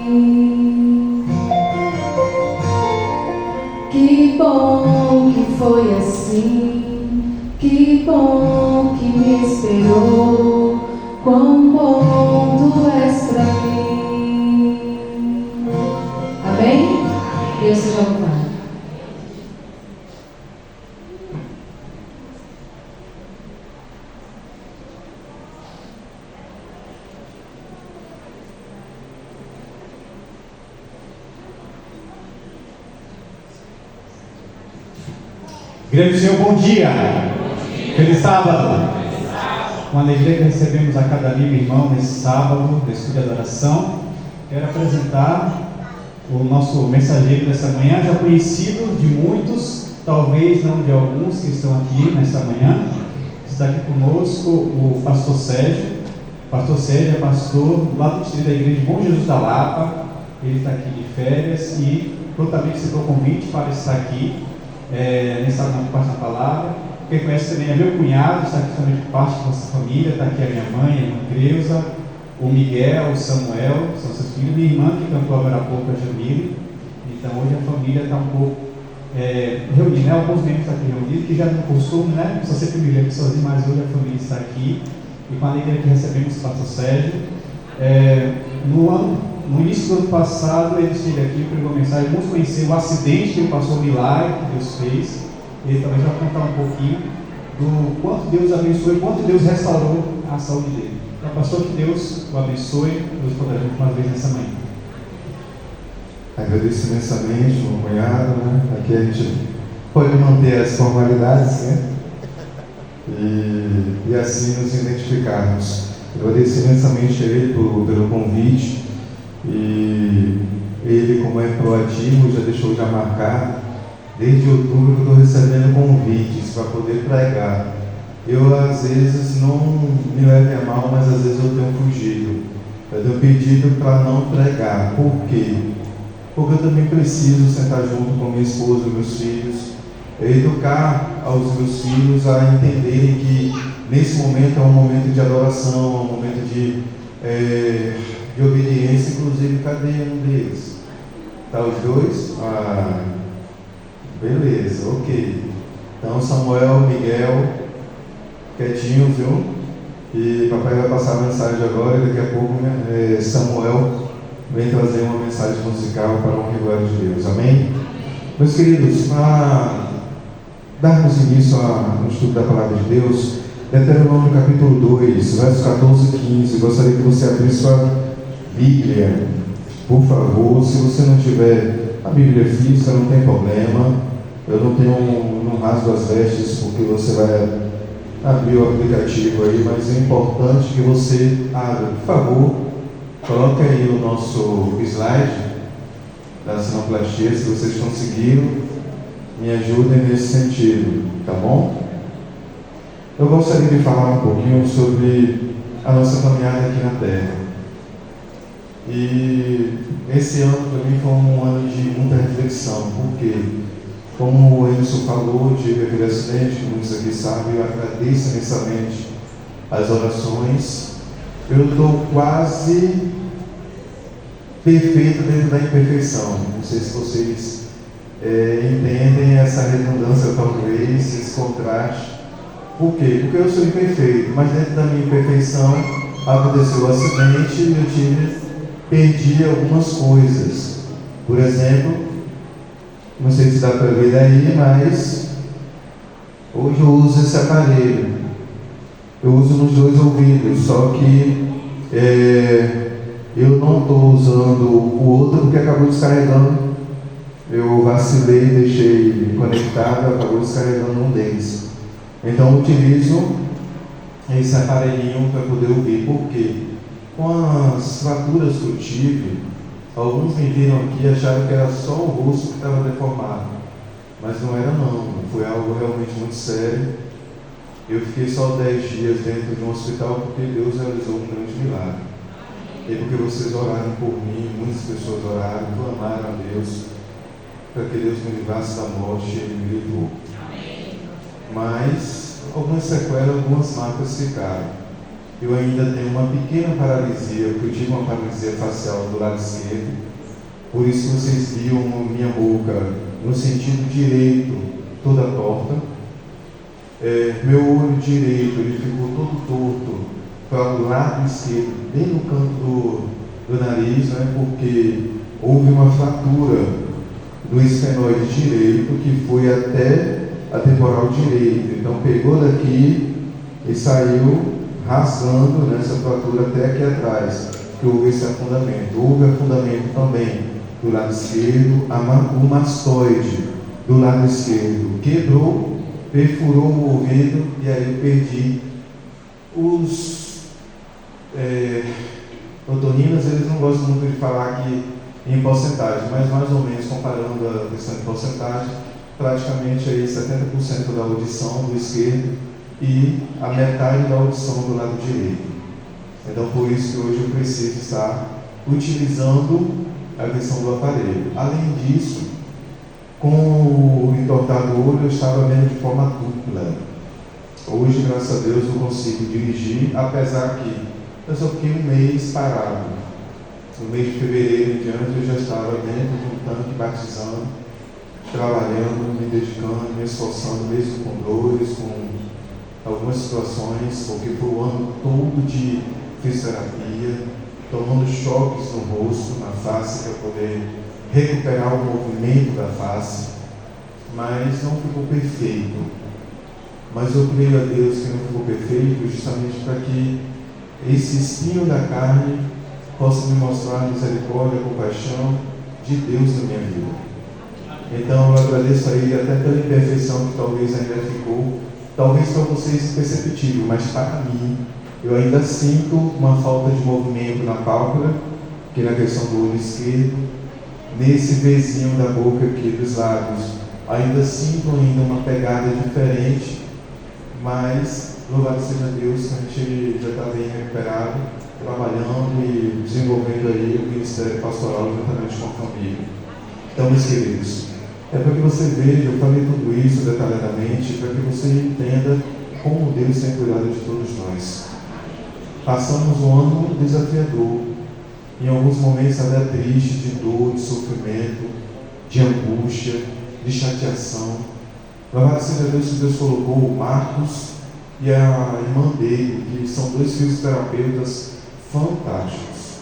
Que bom que foi assim, que bom que me esperou. Quão bom tu és pra mim. Amém? Deus seja louvado.
Igreja do Senhor, bom dia. Feliz sábado. Com alegria recebemos a cada amigo e irmão nesse sábado, desse dia de adoração. Quero apresentar o nosso mensageiro dessa manhã, já conhecido de muitos, talvez não de alguns que estão aqui nessa manhã. Está aqui conosco o pastor Sérgio. O pastor Sérgio é pastor lá do distrito da igreja de Bom Jesus da Lapa. Ele está aqui de férias e prontamente aceitou o convite para estar aqui. Nessa parte da palavra. Quem conhece também é meu cunhado, está aqui também de parte da nossa família, está aqui a minha mãe, a irmã Creuza, o Miguel, o Samuel, são seus filhos, minha irmã que cantou agora há pouco, a Jamile. Então hoje a família está um pouco reunida, né? Alguns membros estão aqui reunidos, que já não costume, né? Só sempre me lembro sozinho, mas hoje a família está aqui. E com a alegria que recebemos o pastor Sérgio.
no início do ano passado, ele esteve aqui, pregou a mensagem, vamos conhecer o acidente que ele passou, o milagre que Deus fez. Ele também vai contar um pouquinho do quanto Deus abençoou e quanto Deus restaurou a saúde dele. Então, pastor, que Deus o abençoe. Deus poderá junto uma vez nessa manhã.
Agradeço imensamente, meu cunhado, né? Aqui a gente pode manter as formalidades, né? E assim nos identificarmos. Agradeço imensamente a ele pelo convite, e ele, como é proativo, já deixou marcado. Desde outubro eu estou recebendo convites para poder pregar. Eu, às vezes, não me leve a mal, mas às vezes eu tenho fugido. Eu tenho pedido para não pregar. Por quê? Porque eu também preciso sentar junto com minha esposa e meus filhos, educar aos meus filhos a entenderem que nesse momento é um momento de adoração, é um momento de obediência. Inclusive, cadê um deles? Tá os dois? Beleza, ok. Então, Samuel, Miguel, quietinho, viu? E papai vai passar a mensagem agora, e daqui a pouco Samuel vem trazer uma mensagem musical para a honra e glória de Deus. Amém? Meus queridos, para darmos início ao estudo da palavra de Deus, Deuteronômio capítulo 2, versos 14 e 15, gostaria que você abrisse sua Bíblia, por favor. Se você não tiver a Bíblia física, não tem problema. Eu não rasgo as vestes, porque você vai abrir o aplicativo aí, mas é importante que você abra. Por favor, coloque aí o nosso slide da sinoplastia, se vocês conseguiram, me ajudem nesse sentido, tá bom? Eu gostaria de falar um pouquinho sobre a nossa caminhada aqui na Terra. E esse ano para mim foi um ano de muita reflexão, porque, como o Emerson falou, tive aquele acidente, que muitos aqui sabem, eu agradeço imensamente as orações. Eu estou quase perfeito dentro da imperfeição. Não sei se vocês entendem essa redundância, talvez, esse contraste. Por quê? Porque eu sou imperfeito, mas dentro da minha imperfeição aconteceu o acidente e eu perdi algumas coisas. Por exemplo, não sei se dá para ver daí, mas hoje eu uso esse aparelho. Eu uso nos dois ouvidos, só que eu não estou usando o outro porque acabou descarregando. Eu vacilei, deixei conectado, acabou descarregando um deles. Então eu utilizo esse aparelhinho para poder ouvir. Por quê? Com as fraturas que eu tive, alguns me viram aqui e acharam que era só o rosto que estava deformado. Mas não era não, foi algo realmente muito sério. Eu fiquei só 10 dias dentro de um hospital porque Deus realizou um grande milagre. E porque vocês oraram por mim, muitas pessoas oraram, clamaram a Deus para que Deus me livrasse da morte, e Ele me livrou. Mas algumas sequelas, algumas marcas ficaram. Eu ainda tenho uma pequena paralisia, porque eu tive uma paralisia facial do lado esquerdo. Por isso vocês viam minha boca no sentido direito toda torta. Meu olho direito ele ficou todo torto para o lado esquerdo, bem no canto do nariz, né, porque houve uma fratura do esfenoide direito que foi até a temporal direita. Então pegou daqui e saiu rasgando nessa fratura até aqui atrás, que houve esse afundamento. Houve afundamento também do lado esquerdo, o mastoide do lado esquerdo quebrou, perfurou o ouvido e aí eu perdi os otorrinos. Eles não gostam muito de falar aqui em porcentagem, mas mais ou menos, comparando a questão de porcentagem, praticamente aí 70% da audição do esquerdo e a metade da audição do lado direito. Então, por isso que hoje eu preciso estar utilizando a questão do aparelho. Além disso, com o entortado olho, eu estava vendo de forma dupla. Hoje, graças a Deus, eu consigo dirigir, apesar que eu só fiquei um mês parado. No mês de fevereiro em diante, eu já estava dentro de um tanque batizando, trabalhando, me dedicando, me esforçando, mesmo com dores, com algumas situações, porque foi o ano todo de fisioterapia, tomando choques no rosto, na face, para poder recuperar o movimento da face, mas não ficou perfeito. Mas eu creio a Deus que não ficou perfeito justamente para que esse espinho da carne possa me mostrar a misericórdia, a compaixão de Deus na minha vida. Então eu agradeço a Ele até pela imperfeição que talvez ainda ficou, talvez para vocês imperceptível, mas para mim, eu ainda sinto uma falta de movimento na pálpebra, que na questão do olho esquerdo, nesse vezinho da boca aqui dos lábios, ainda sinto uma pegada diferente, mas louvado seja Deus que a gente já está bem recuperado, trabalhando e desenvolvendo aí o ministério pastoral juntamente com a família. Então, meus queridos, é para que você veja, eu falei tudo isso detalhadamente, para que você entenda como Deus tem cuidado de todos nós. Passamos um ano desafiador, em alguns momentos até triste, de dor, de sofrimento, de angústia, de chateação. Louvado seja Deus que Deus colocou o Marcos e a irmã dele, que são dois fisioterapeutas fantásticos.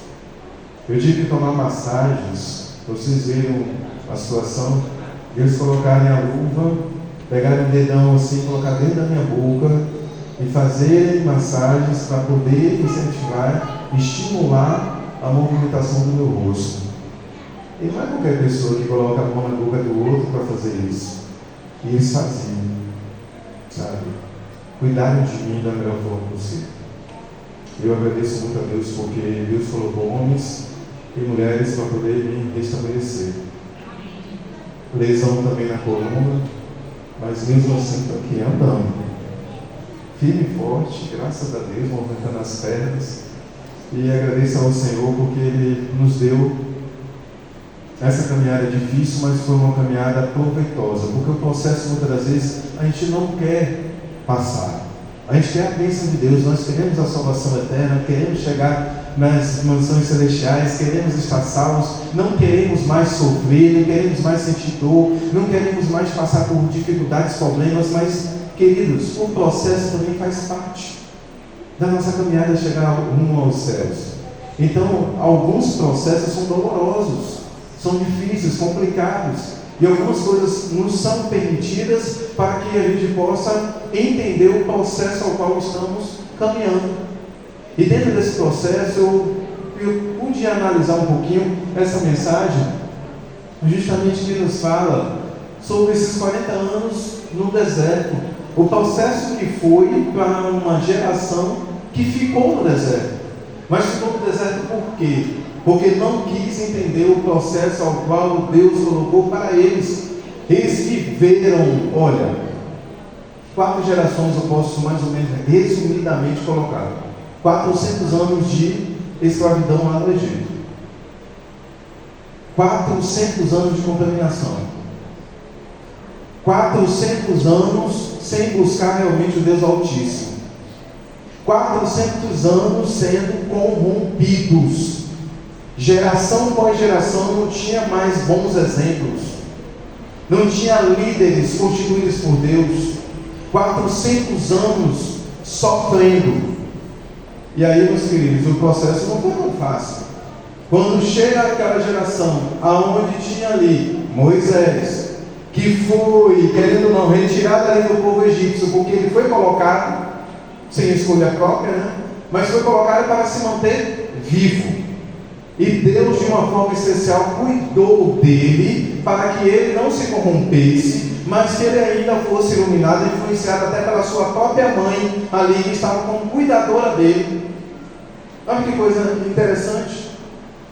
Eu tive que tomar massagens, vocês viram a situação, eles colocarem a luva, pegarem o dedão assim, colocar dentro da minha boca e fazerem massagens para poder incentivar, estimular a movimentação do meu rosto. E não é qualquer pessoa que coloca a mão na boca do outro para fazer isso. E eles faziam, sabe? Cuidaram de mim da melhor forma possível. Eu agradeço muito a Deus porque Deus colocou homens e mulheres para poder me restabelecer. Lesão também na coluna, mas mesmo assim estou aqui andando. Firme e forte, graças a Deus, movimentando as pernas. E agradeço ao Senhor porque Ele nos deu essa caminhada difícil, mas foi uma caminhada proveitosa. Porque o processo, muitas das vezes, a gente não quer passar. A gente quer a bênção de Deus, nós queremos a salvação eterna, queremos chegar nas mansões celestiais, queremos estar salvos, não queremos mais sofrer, não queremos mais sentir dor, não queremos mais passar por dificuldades, problemas, mas, queridos, o processo também faz parte da nossa caminhada chegar rumo aos céus. Então, alguns processos são dolorosos, são difíceis, complicados, e algumas coisas nos são permitidas para que a gente possa entender o processo ao qual estamos caminhando. E dentro desse processo eu pude analisar um pouquinho essa mensagem, justamente que nos fala sobre esses 40 anos no deserto, o processo que foi para uma geração que ficou no deserto. Mas ficou no deserto por quê? Porque não quis entender o processo ao qual Deus colocou para eles. Eles viveram, olha, 4 gerações eu posso mais ou menos resumidamente colocar. 400 anos de escravidão lá no Egito. 400 anos de contaminação. 400 anos sem buscar realmente o Deus Altíssimo. 400 anos sendo corrompidos. Geração após geração não tinha mais bons exemplos. Não tinha líderes constituídos por Deus. 400 anos sofrendo. E aí, meus queridos, o processo não foi tão fácil. Quando chega aquela geração, aonde tinha ali Moisés, que foi, querendo ou não, retirado ali do povo egípcio, porque ele foi colocado, sem escolha própria, né? Mas foi colocado para se manter vivo. E Deus, de uma forma especial, cuidou dele, para que ele não se corrompesse, mas que ele ainda fosse iluminado e influenciado até pela sua própria mãe, ali, que estava como cuidadora dele. Olha que coisa interessante.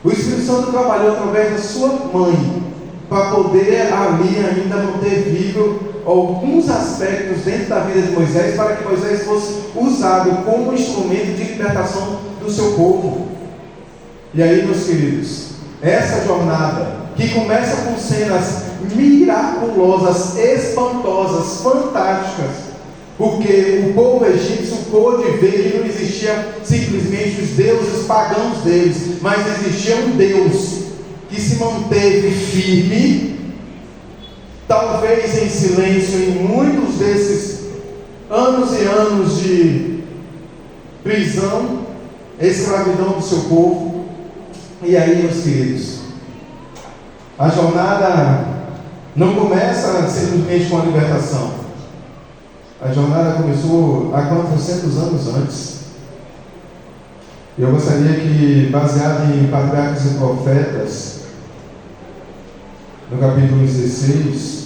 O Espírito Santo trabalhou através da sua mãe, para poder ali ainda manter vivo alguns aspectos dentro da vida de Moisés, para que Moisés fosse usado como instrumento de libertação do seu povo. E aí, meus queridos, essa jornada, que começa com cenas miraculosas, espantosas, fantásticas, porque o povo egípcio pôde ver que não existia simplesmente os deuses pagãos deles, mas existia um Deus que se manteve firme, talvez em silêncio, em muitos desses anos e anos de prisão, escravidão do seu povo, E aí, meus queridos, a jornada não começa simplesmente com a libertação. A jornada começou há 400 anos antes. Eu gostaria que, baseado em Patriarcas e Profetas, no capítulo 16,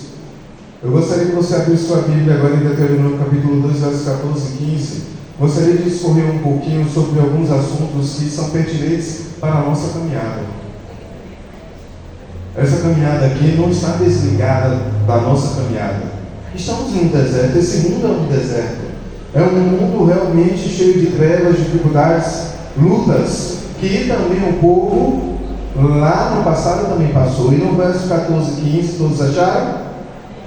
eu gostaria que você abrisse sua Bíblia agora em Deuteronômio capítulo 2, versos 14 e 15. Gostaria de discorrer um pouquinho sobre alguns assuntos que são pertinentes para a nossa caminhada. Essa caminhada aqui não está desligada da nossa caminhada. Estamos em um deserto, esse mundo é um deserto. É um mundo realmente cheio de trevas, dificuldades, lutas, que também o povo lá no passado também passou. E no verso 14 e 15, todos acharam?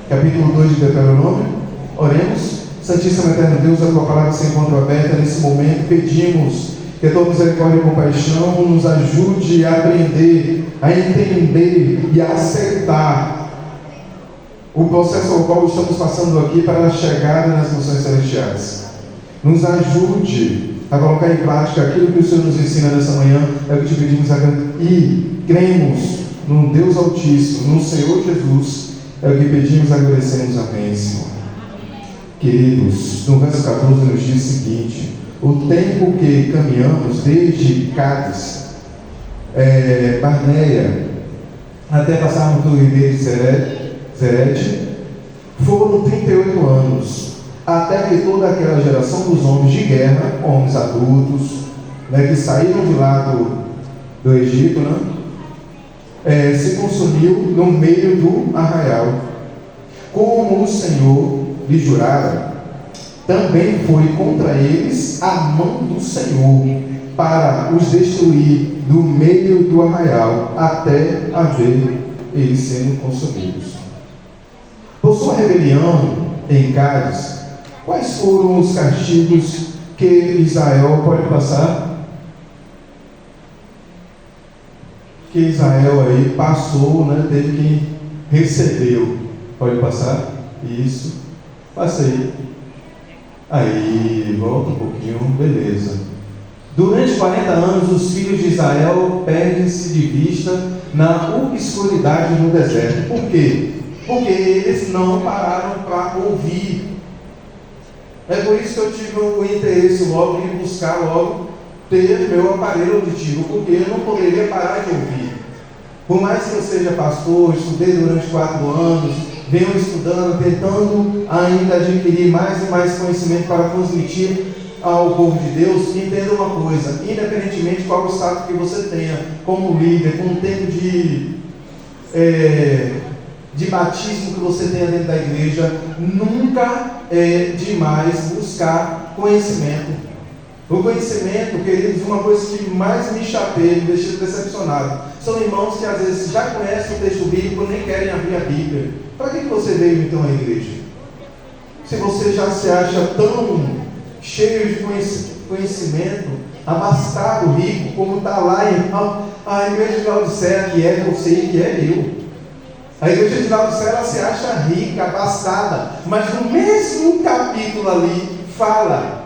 Capítulo 2 de Deuteronômio. Oremos. Santíssimo Eterno Deus, a tua palavra se encontra aberta nesse momento. Pedimos que a tua misericórdia e compaixão nos ajude a aprender, a entender e a aceitar o processo ao qual estamos passando aqui para a chegada nas nações celestiais. Nos ajude a colocar em prática aquilo que o Senhor nos ensina nessa manhã. É o que te pedimos e cremos no Deus Altíssimo, no Senhor Jesus. É o que pedimos e agradecemos. Amém, Senhor. Queridos, no verso 14 nos diz o seguinte: o tempo que caminhamos desde Cádiz, Barneia, até passarmos do ribeiro de Zerete, foram 38 anos, até que toda aquela geração dos homens de guerra, homens adultos, que saíram de lá do Egito, se consumiu no meio do arraial. Como o Senhor lhe jurara, também foi contra eles a mão do Senhor, para os destruir do meio do arraial, até haver eles sendo consumidos. Por sua rebelião em Cádiz, quais foram os castigos que Israel pode passar? Que Israel aí passou, teve que recebeu. Pode passar? Isso. Passei. Aí, volta um pouquinho, beleza. Durante 40 anos, os filhos de Israel perdem-se de vista na obscuridade no deserto. Por quê? Porque eles não pararam para ouvir. É por isso que eu tive o interesse logo de buscar logo ter meu aparelho auditivo, porque eu não poderia parar de ouvir. Por mais que eu seja pastor, estudei durante 4 anos, venho estudando, tentando ainda adquirir mais e mais conhecimento para transmitir ao povo de Deus. Entenda uma coisa: independentemente de qual o status que você tenha como líder, com o tempo de batismo que você tenha dentro da igreja, nunca é demais buscar conhecimento. O conhecimento, queridos, uma coisa que mais me chateia, me deixa decepcionado, são irmãos que às vezes já conhecem o texto bíblico, nem querem abrir a Bíblia. Para que você veio então à igreja? Se você já se acha tão cheio de conhecimento, abastado, rico, como está lá em a igreja de Laodiceia, que é você e que é eu. A igreja de Laodiceia, ela se acha rica, abastada, mas no mesmo capítulo ali fala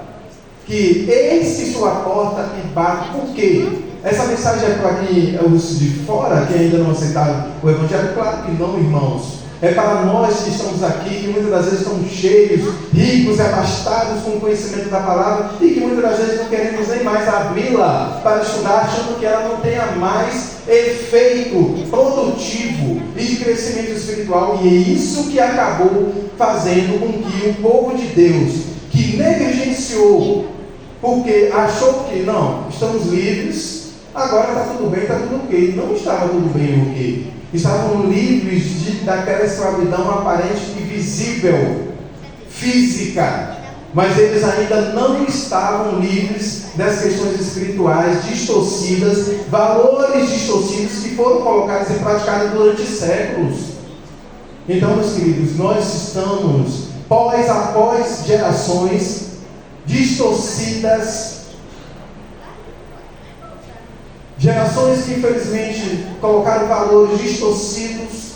que eis que sua porta e bate. Por quê? Essa mensagem é para quem os de fora, que ainda não aceitaram o Evangelho? Claro que não, irmãos. É para nós que estamos aqui, que muitas das vezes estamos cheios, ricos e abastados com o conhecimento da palavra, e que muitas das vezes não queremos nem mais abri-la para estudar, achando que ela não tenha mais efeito produtivo e de crescimento espiritual. E é isso que acabou fazendo com que o povo de Deus, que negligenciou, porque achou que não, estamos livres, agora está tudo bem, está tudo ok. Não estava tudo bem e ok. Estavam livres daquela escravidão aparente e visível, física, mas eles ainda não estavam livres das questões espirituais distorcidas, valores distorcidos que foram colocados e praticados durante séculos. Então, meus queridos, nós estamos após gerações distorcidas, gerações que infelizmente colocaram valores distorcidos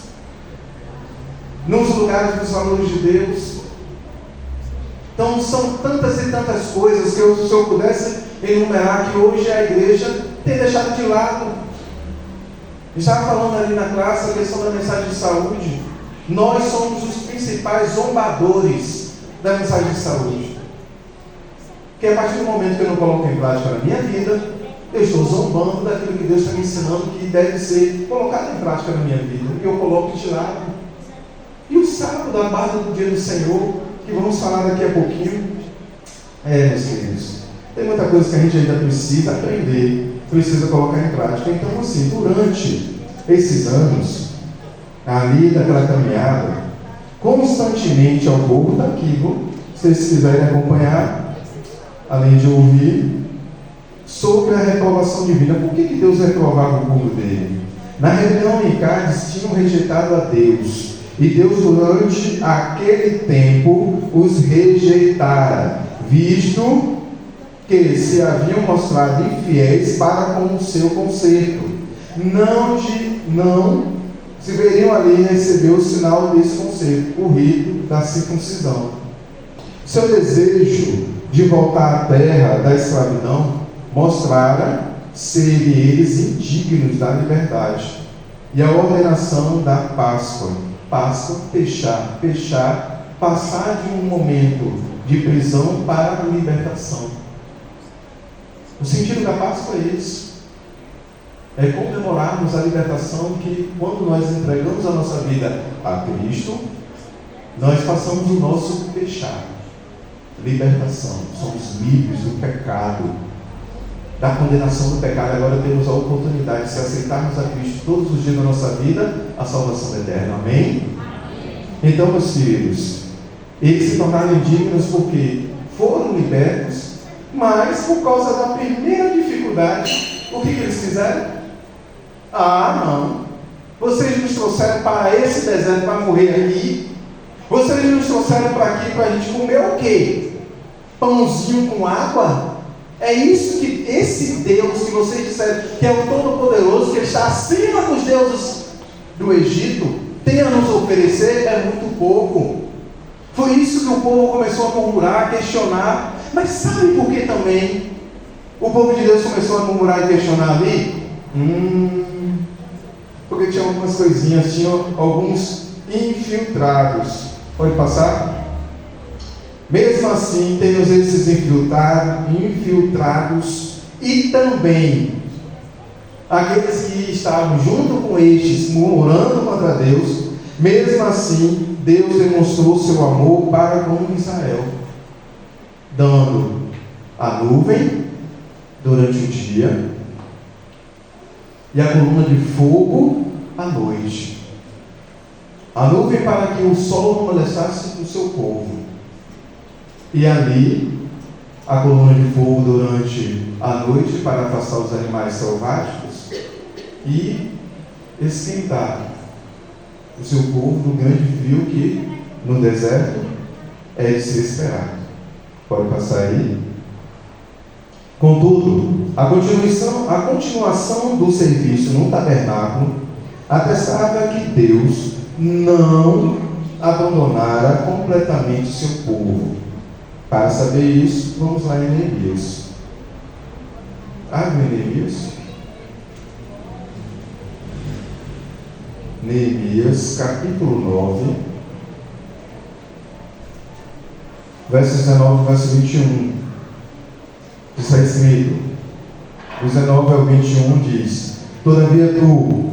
nos lugares dos valores de Deus. Então são tantas e tantas coisas que se eu pudesse enumerar, que hoje a igreja tem deixado de lado. Estava falando ali na classe a questão da mensagem de saúde. Nós somos os principais zombadores da mensagem de saúde. Porque a partir do momento que eu não coloco em prática na minha vida, eu estou zombando daquilo que Deus está me ensinando que deve ser colocado em prática na minha vida. E eu coloco de lado. E o sábado, da base do dia do Senhor, que vamos falar daqui a pouquinho, meus queridos, tem muita coisa que a gente ainda precisa aprender, precisa colocar em prática. Então, assim, durante esses anos, ali daquela caminhada, constantemente ao povo está aqui, se vocês quiserem acompanhar, além de ouvir, sobre a reprovação divina. Por que Deus reprovava o povo dele? Na rebelião em Cádiz, tinham rejeitado a Deus. E Deus, durante aquele tempo, os rejeitara, visto que se haviam mostrado infiéis para com o seu conserto. Não se veriam ali receber o sinal desse conserto, o rito da circuncisão. Seu desejo de voltar à terra da escravidão mostrara serem eles indignos da liberdade. E a ordenação da Páscoa, fechar, passar de um momento de prisão para a libertação. O sentido da Páscoa é isso. É comemorarmos a libertação que, quando nós entregamos a nossa vida a Cristo, nós passamos o nosso fechar. Libertação. Somos livres do pecado, da condenação do pecado. Agora temos a oportunidade de, se aceitarmos a Cristo todos os dias da nossa vida, a salvação eterna. Amém? Então, meus filhos, eles se tornaram indignos porque foram libertos, mas por causa da primeira dificuldade, o que eles fizeram? Não. Vocês nos trouxeram para esse deserto para morrer aqui. Vocês nos trouxeram para aqui para a gente comer o quê? Pãozinho com água? É isso que esse Deus que vocês disseram que é o Todo-Poderoso, que está acima dos deuses do Egito, tem a nos oferecer? É muito pouco. Foi isso que o povo começou a murmurar, a questionar. Mas sabe por que também o povo de Deus começou a murmurar e questionar ali? Porque tinha algumas coisinhas, tinham alguns infiltrados. Pode passar? Mesmo assim, temos esses infiltrados e também aqueles que estavam junto com estes, murmurando contra Deus. Mesmo assim, Deus demonstrou seu amor para com Israel, dando a nuvem durante o dia e a coluna de fogo à noite. A nuvem para que o sol não molestasse o seu povo. E ali, a coluna de fogo durante a noite para afastar os animais selváticos e esquentar o seu povo do grande frio que no deserto é de ser esperado. Pode passar aí. Contudo, a continuação do serviço no tabernáculo atestava que Deus não abandonara completamente o seu povo. Para saber isso, vamos lá em Neemias. Abre Neemias. Neemias, capítulo 9, verso 19 e verso 21. Está escrito, 19 ao 21 diz: Todavia tu,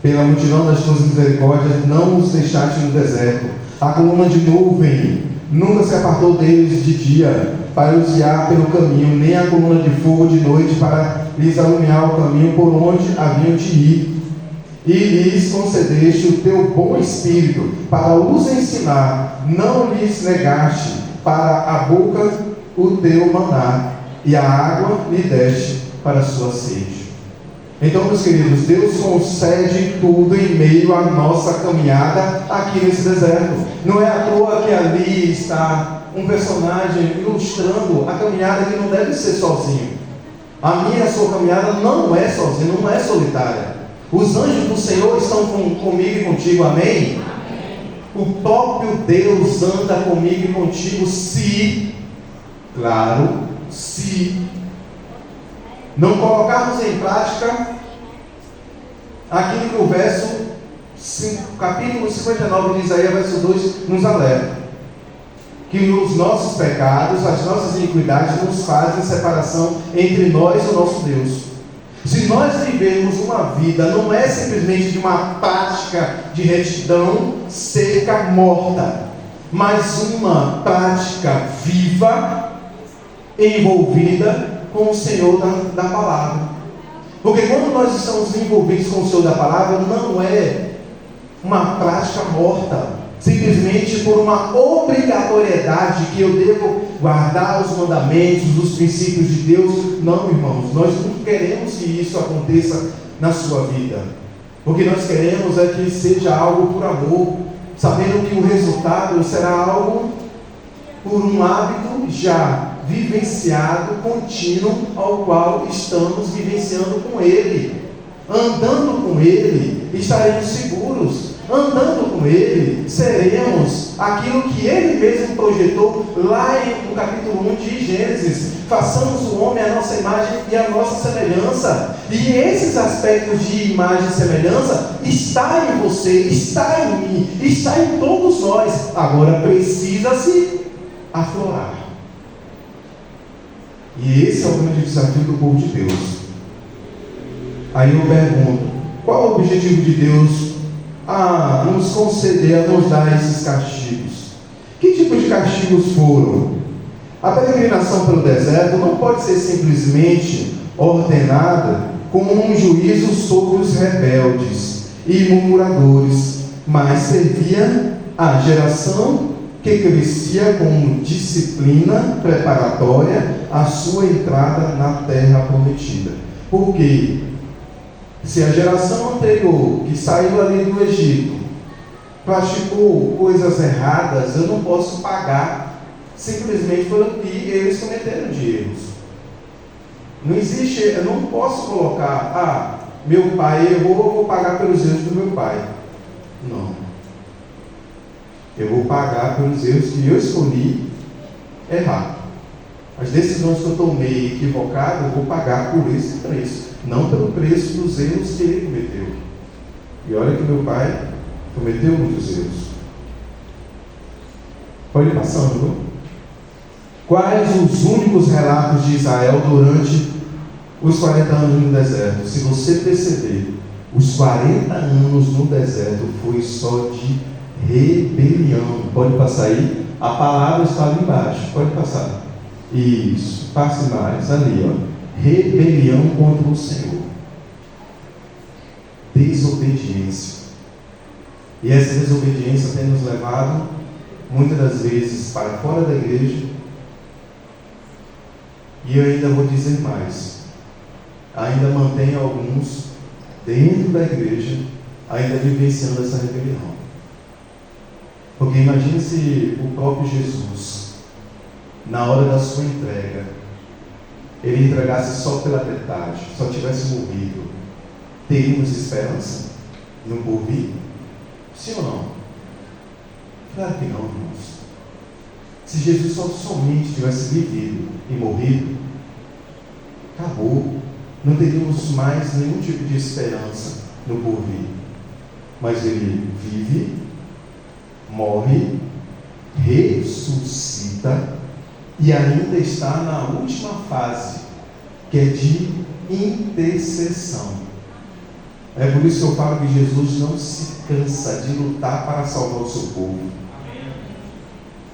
pela multidão das tuas misericórdias, não os deixaste no deserto. A coluna de nuvem nunca se apartou deles de dia, para os guiar pelo caminho, nem a coluna de fogo de noite, para lhes alumiar o caminho por onde haviam de ir. E lhes concedeste o teu bom espírito, para os ensinar, não lhes negaste para a boca o teu maná, e a água lhe deste para a sua sede. Então, meus queridos, Deus concede tudo em meio à nossa caminhada aqui nesse deserto. Não é à toa que ali está um personagem ilustrando a caminhada que não deve ser sozinho. A minha e a sua caminhada não é sozinha, não é solitária. Os anjos do Senhor estão comigo e contigo, amém? O próprio Deus anda comigo e contigo, se não colocarmos em prática aquilo que o capítulo 59 de Isaías, verso 2, nos alerta. Que os nossos pecados, as nossas iniquidades nos fazem separação entre nós e o nosso Deus. Se nós vivemos uma vida, não é simplesmente de uma prática de retidão seca, morta, mas uma prática viva, envolvida com o Senhor da palavra. Porque quando nós estamos envolvidos com o Senhor da palavra, não é uma prática morta, simplesmente por uma obrigatoriedade que eu devo guardar os mandamentos, os princípios de Deus. Não, irmãos, nós não queremos que isso aconteça na sua vida. O que nós queremos é que seja algo por amor, sabendo que o resultado será algo por um hábito já vivenciado, contínuo, ao qual estamos vivenciando com Ele. Andando com Ele, estaremos seguros. Andando com Ele, seremos aquilo que Ele mesmo projetou lá no capítulo 1 de Gênesis. Façamos o homem à nossa imagem e à nossa semelhança. E esses aspectos de imagem e semelhança está em você, está em mim, está em todos nós. Agora precisa-se aflorar. E esse é o grande desafio do povo de Deus. Aí eu pergunto, qual é o objetivo de Deus a nos conceder, a nos dar esses castigos? Que tipo de castigos foram? A peregrinação pelo deserto não pode ser simplesmente ordenada como um juízo sobre os rebeldes e murmuradores, mas servia à geração que crescia como disciplina preparatória à sua entrada na terra prometida. Porque se a geração anterior, que saiu ali do Egito, praticou coisas erradas, eu não posso pagar simplesmente pelo que eles cometeram de erros. Não existe, eu não posso colocar, meu pai errou, eu vou pagar pelos erros do meu pai. Não. Eu vou pagar pelos erros que eu escolhi errar. As decisões que eu tomei equivocado, eu vou pagar por esse preço, não pelo preço dos erros que ele cometeu. E olha que meu pai cometeu muitos erros. Pode ir passando, viu? Quais os únicos relatos de Israel durante os 40 anos no deserto? Se você perceber, os 40 anos no deserto foi só de rebelião. Pode passar aí? A palavra está ali embaixo. Pode passar. Isso. Passe mais. Ali, ó. Rebelião contra o Senhor. Desobediência. E essa desobediência tem nos levado, muitas das vezes, para fora da igreja. E eu ainda vou dizer mais. Ainda mantém alguns dentro da igreja, ainda vivenciando essa rebelião. Porque imagine se o próprio Jesus, na hora da sua entrega, ele entregasse só pela metade, só tivesse morrido. Teríamos esperança no porvir? Sim ou não? Claro que não, irmãos. Se Jesus somente tivesse vivido e morrido, acabou. Não teríamos mais nenhum tipo de esperança no porvir. Mas ele vive, morre, ressuscita e ainda está na última fase, que é de intercessão. É por isso que eu falo que Jesus não se cansa de lutar para salvar o seu povo.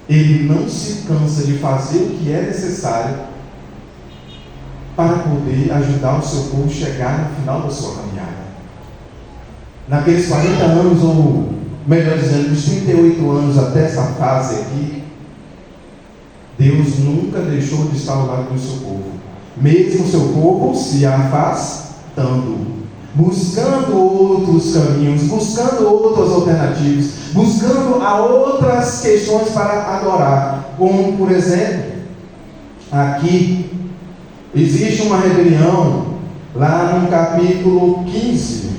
Ele não se cansa de fazer o que é necessário para poder ajudar o seu povo a chegar no final da sua caminhada. Naqueles 40 anos, ou melhor dizendo, dos 38 anos até essa fase aqui, Deus nunca deixou de estar ao lado do seu povo. Mesmo o seu povo se afastando, buscando outros caminhos, buscando outras alternativas, buscando outras questões para adorar. Como, por exemplo, aqui, existe uma rebelião, lá no capítulo 15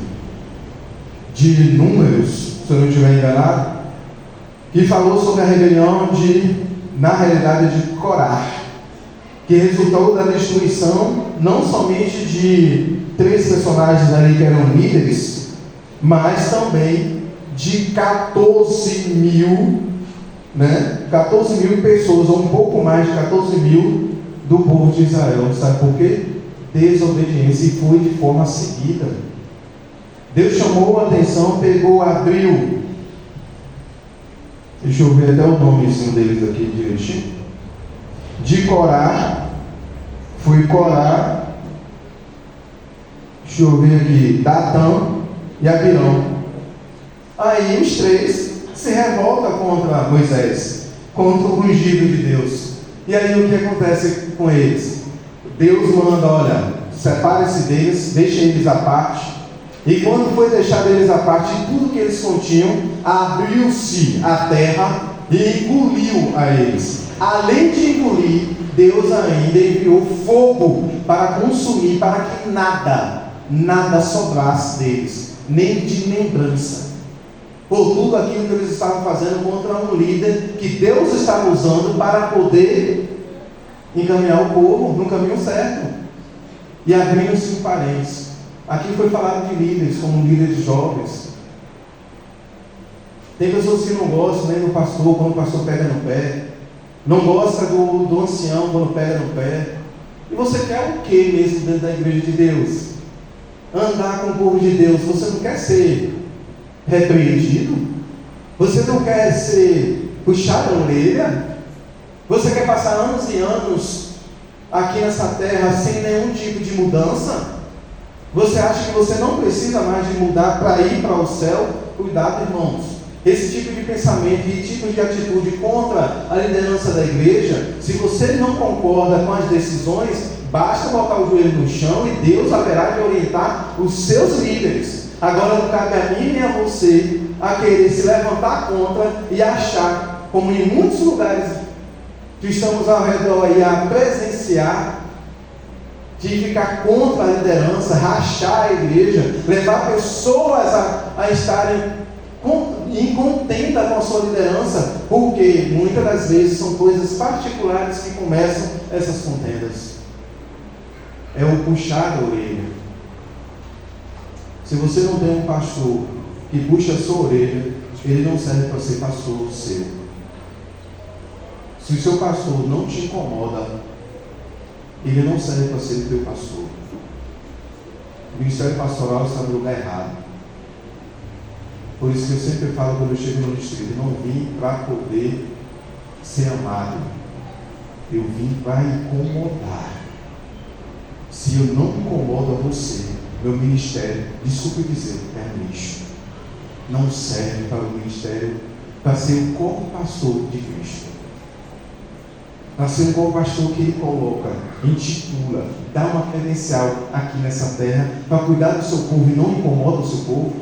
de Números, se eu não estiver enganado, que falou sobre a rebelião na realidade, de Corá, que resultou da destruição não somente de 3 personagens ali que eram líderes, mas também de 14 mil, né? 14 mil pessoas, ou um pouco mais de 14 mil do povo de Israel. Sabe por quê? Desobediência, e foi de forma seguida. Deus chamou a atenção, pegou, abriu. Deixa eu ver até o nomezinho deles aqui direitinho. De Corá, foi Corá. Deixa eu ver aqui, Datã e Abirão. Aí os três se revoltam contra Moisés, contra o ungido de Deus. E aí o que acontece com eles? Deus manda, olha, separe-se deles, deixe eles à parte. E quando foi deixado eles à parte, tudo que eles continham, abriu-se a terra e engoliu a eles. Além de engolir, Deus ainda enviou fogo para consumir, para que nada sobrasse deles, nem de lembrança. Por tudo aquilo que eles estavam fazendo contra um líder que Deus estava usando para poder encaminhar o povo no caminho certo. E abriram-se parentes. Aqui foi falado de líderes, como líderes jovens. Tem pessoas que não gostam nem do pastor quando o pastor pega no pé. Não gosta do ancião quando pega no pé. E você quer o que mesmo dentro da igreja de Deus? Andar com o povo de Deus. Você não quer ser repreendido? Você não quer ser puxado a orelha? Você quer passar anos e anos aqui nessa terra sem nenhum tipo de mudança? Você acha que você não precisa mais de mudar para ir para o céu? Cuidado, irmãos. Esse tipo de pensamento e tipo de atitude contra a liderança da igreja, se você não concorda com as decisões, basta botar o joelho no chão e Deus haverá de orientar os seus líderes. Agora não cabe a mim nem a você a querer se levantar contra e achar, como em muitos lugares que estamos ao redor aí a presenciar, de ficar contra a liderança, rachar a igreja, levar pessoas a estarem incontenta com a sua liderança, porque muitas das vezes são coisas particulares que começam essas contendas. É o puxar da orelha. Se você não tem um pastor que puxa a sua orelha, ele não serve para ser pastor seu. Se o seu pastor não te incomoda, ele não serve para ser teu pastor. O ministério pastoral está no lugar errado. Por isso que eu sempre falo quando eu chego no distrito, eu não vim para poder ser amado. Eu vim para incomodar. Se eu não incomodo a você, meu ministério, desculpe dizer, é um lixo. Não serve para o ministério, para ser o co-pastor de Cristo. Para ser um co-pastor que ele coloca, intitula, dá uma credencial aqui nessa terra, para cuidar do seu povo e não incomoda o seu povo.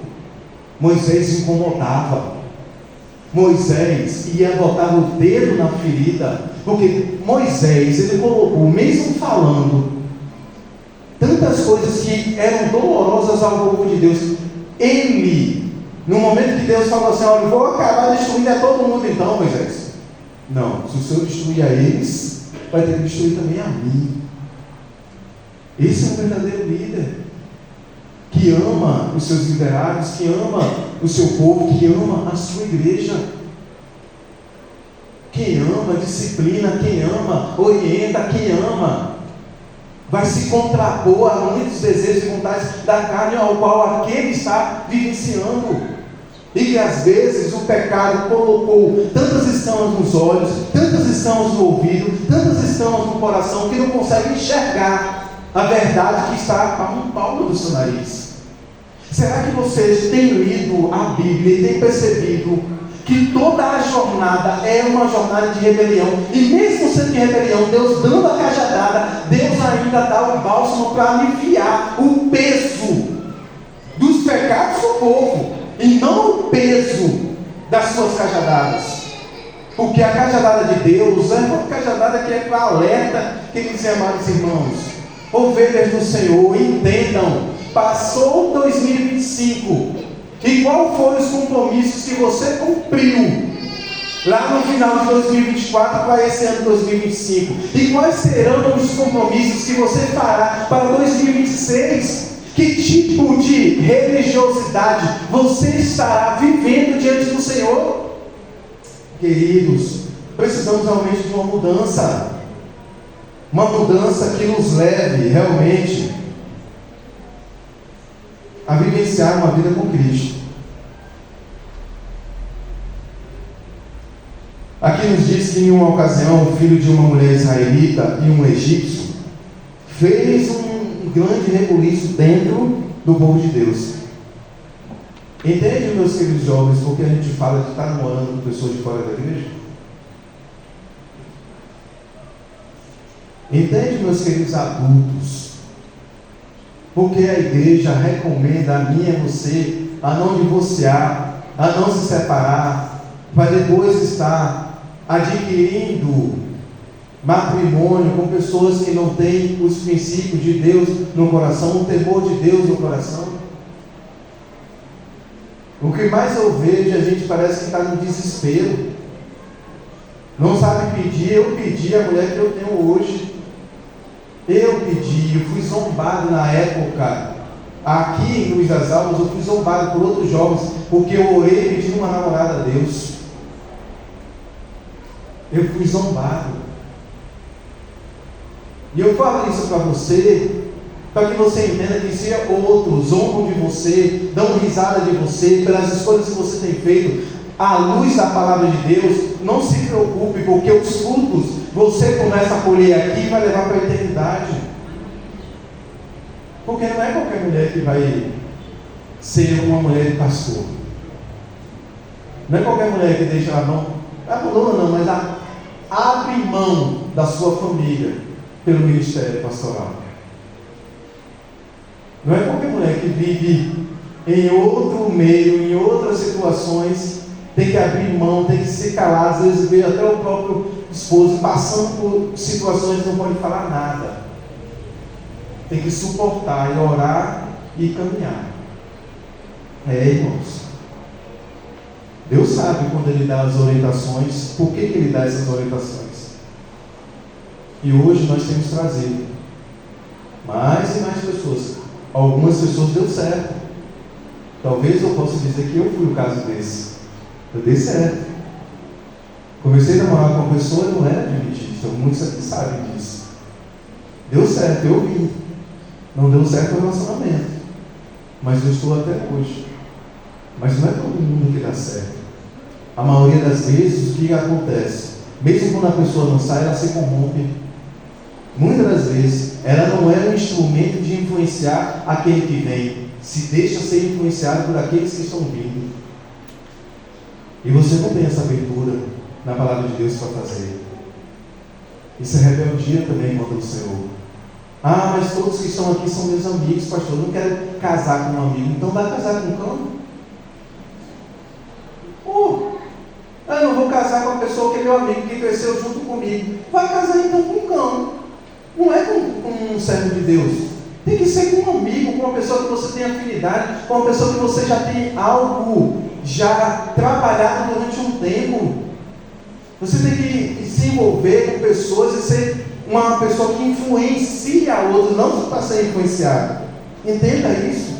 Moisés incomodava. Moisés ia botar o dedo na ferida, porque Moisés, ele colocou, mesmo falando tantas coisas que eram dolorosas ao povo de Deus, ele, no momento que Deus falou assim, olha, eu vou acabar destruindo a todo mundo então, Moisés. Não, se o Senhor destruir a eles, vai ter que destruir também a mim. Esse é um verdadeiro líder, que ama os seus liderados, que ama o seu povo, que ama a sua igreja. Quem ama disciplina, quem ama orienta, quem ama vai se contrapor a muitos desejos e vontades da carne ao qual aquele está vivenciando. E que às vezes o pecado colocou tantas escamas nos olhos, tantas escamas no ouvido, tantas escamas no coração, que não consegue enxergar a verdade que está a um palmo do seu nariz. Será que vocês têm lido a Bíblia e têm percebido que toda a jornada é uma jornada de rebelião? E mesmo sendo de rebelião, Deus dando a cajadada, Deus ainda dá o bálsamo para aliviar o peso dos pecados do povo, e não o peso das suas cajadadas. Porque a cajadada de Deus é uma cajadada que é para alerta, queridos e amados irmãos, ovelhas do Senhor, entendam. Passou 2025, e qual foram os compromissos que você cumpriu lá no final de 2024 para esse ano de 2025? E quais serão os compromissos que você fará para 2026? Que tipo de religiosidade você estará vivendo diante do Senhor? Queridos, precisamos realmente de uma mudança que nos leve realmente a vivenciar uma vida com Cristo. Aqui nos diz que em uma ocasião o filho de uma mulher israelita e um egípcio fez um grande rebuliço dentro do povo de Deus. Entende, meus queridos jovens, porque a gente fala de estar no ano com pessoas de fora da igreja? Entende, meus queridos adultos, porque a igreja recomenda a mim e a você a não divorciar, a não se separar, para depois estar adquirindo matrimônio com pessoas que não têm os princípios de Deus no coração, o temor de Deus no coração. O que mais eu vejo, a gente parece que está no desespero, não sabe pedir. Eu pedi a mulher que eu tenho hoje, eu fui zombado na época, aqui em Luiz das Almas, eu fui zombado por outros jovens, porque eu orei pedindo uma namorada a Deus. Eu fui zombado. E eu falo isso para você, para que você entenda que se outros zombam de você, dão risada de você, pelas escolhas que você tem feito, à luz da palavra de Deus, não se preocupe, porque os frutos você começa a colher aqui e vai levar para a eternidade. Porque não é qualquer mulher que vai ser uma mulher de pastor. Não é qualquer mulher que deixa a mão, abandona não, mas abre mão da sua família pelo ministério pastoral. Não é qualquer mulher que vive em outro meio, em outras situações, tem que abrir mão, tem que se calar, às vezes vê até o próprio esposo passando por situações que não pode falar nada. Tem que suportar e orar e caminhar. Irmãos, Deus sabe quando Ele dá as orientações, por que Ele dá essas orientações. E hoje nós temos trazido mais e mais pessoas. Algumas pessoas deu certo. Talvez eu possa dizer que eu fui o caso desse. Eu dei certo. Comecei a namorar com uma pessoa e não era adventista. Muitos aqui sabem disso. Deu certo, eu vi. Não deu certo o relacionamento. Mas eu estou até hoje. Mas não é todo mundo que dá certo. A maioria das vezes, o que acontece? Mesmo quando a pessoa não sai, ela se corrompe. Muitas das vezes, ela não é um instrumento de influenciar aquele que vem. Se deixa ser influenciado por aqueles que estão vindo. E você não tem essa abertura na palavra de Deus para fazer. Isso é rebeldia também contra o Senhor. Ah, mas todos que estão aqui são meus amigos, pastor. Eu não quero casar com um amigo. Então vai casar com um cão? Eu não vou casar com uma pessoa que é meu amigo, que cresceu junto comigo. Vai casar então com um cão. Não é com um servo de Deus. Tem que ser com um amigo, com uma pessoa que você tem afinidade, com uma pessoa que você já tem algo já trabalhado durante um tempo. Você tem que se envolver com pessoas e ser uma pessoa que influencia outros, não para ser influenciado. Entenda isso.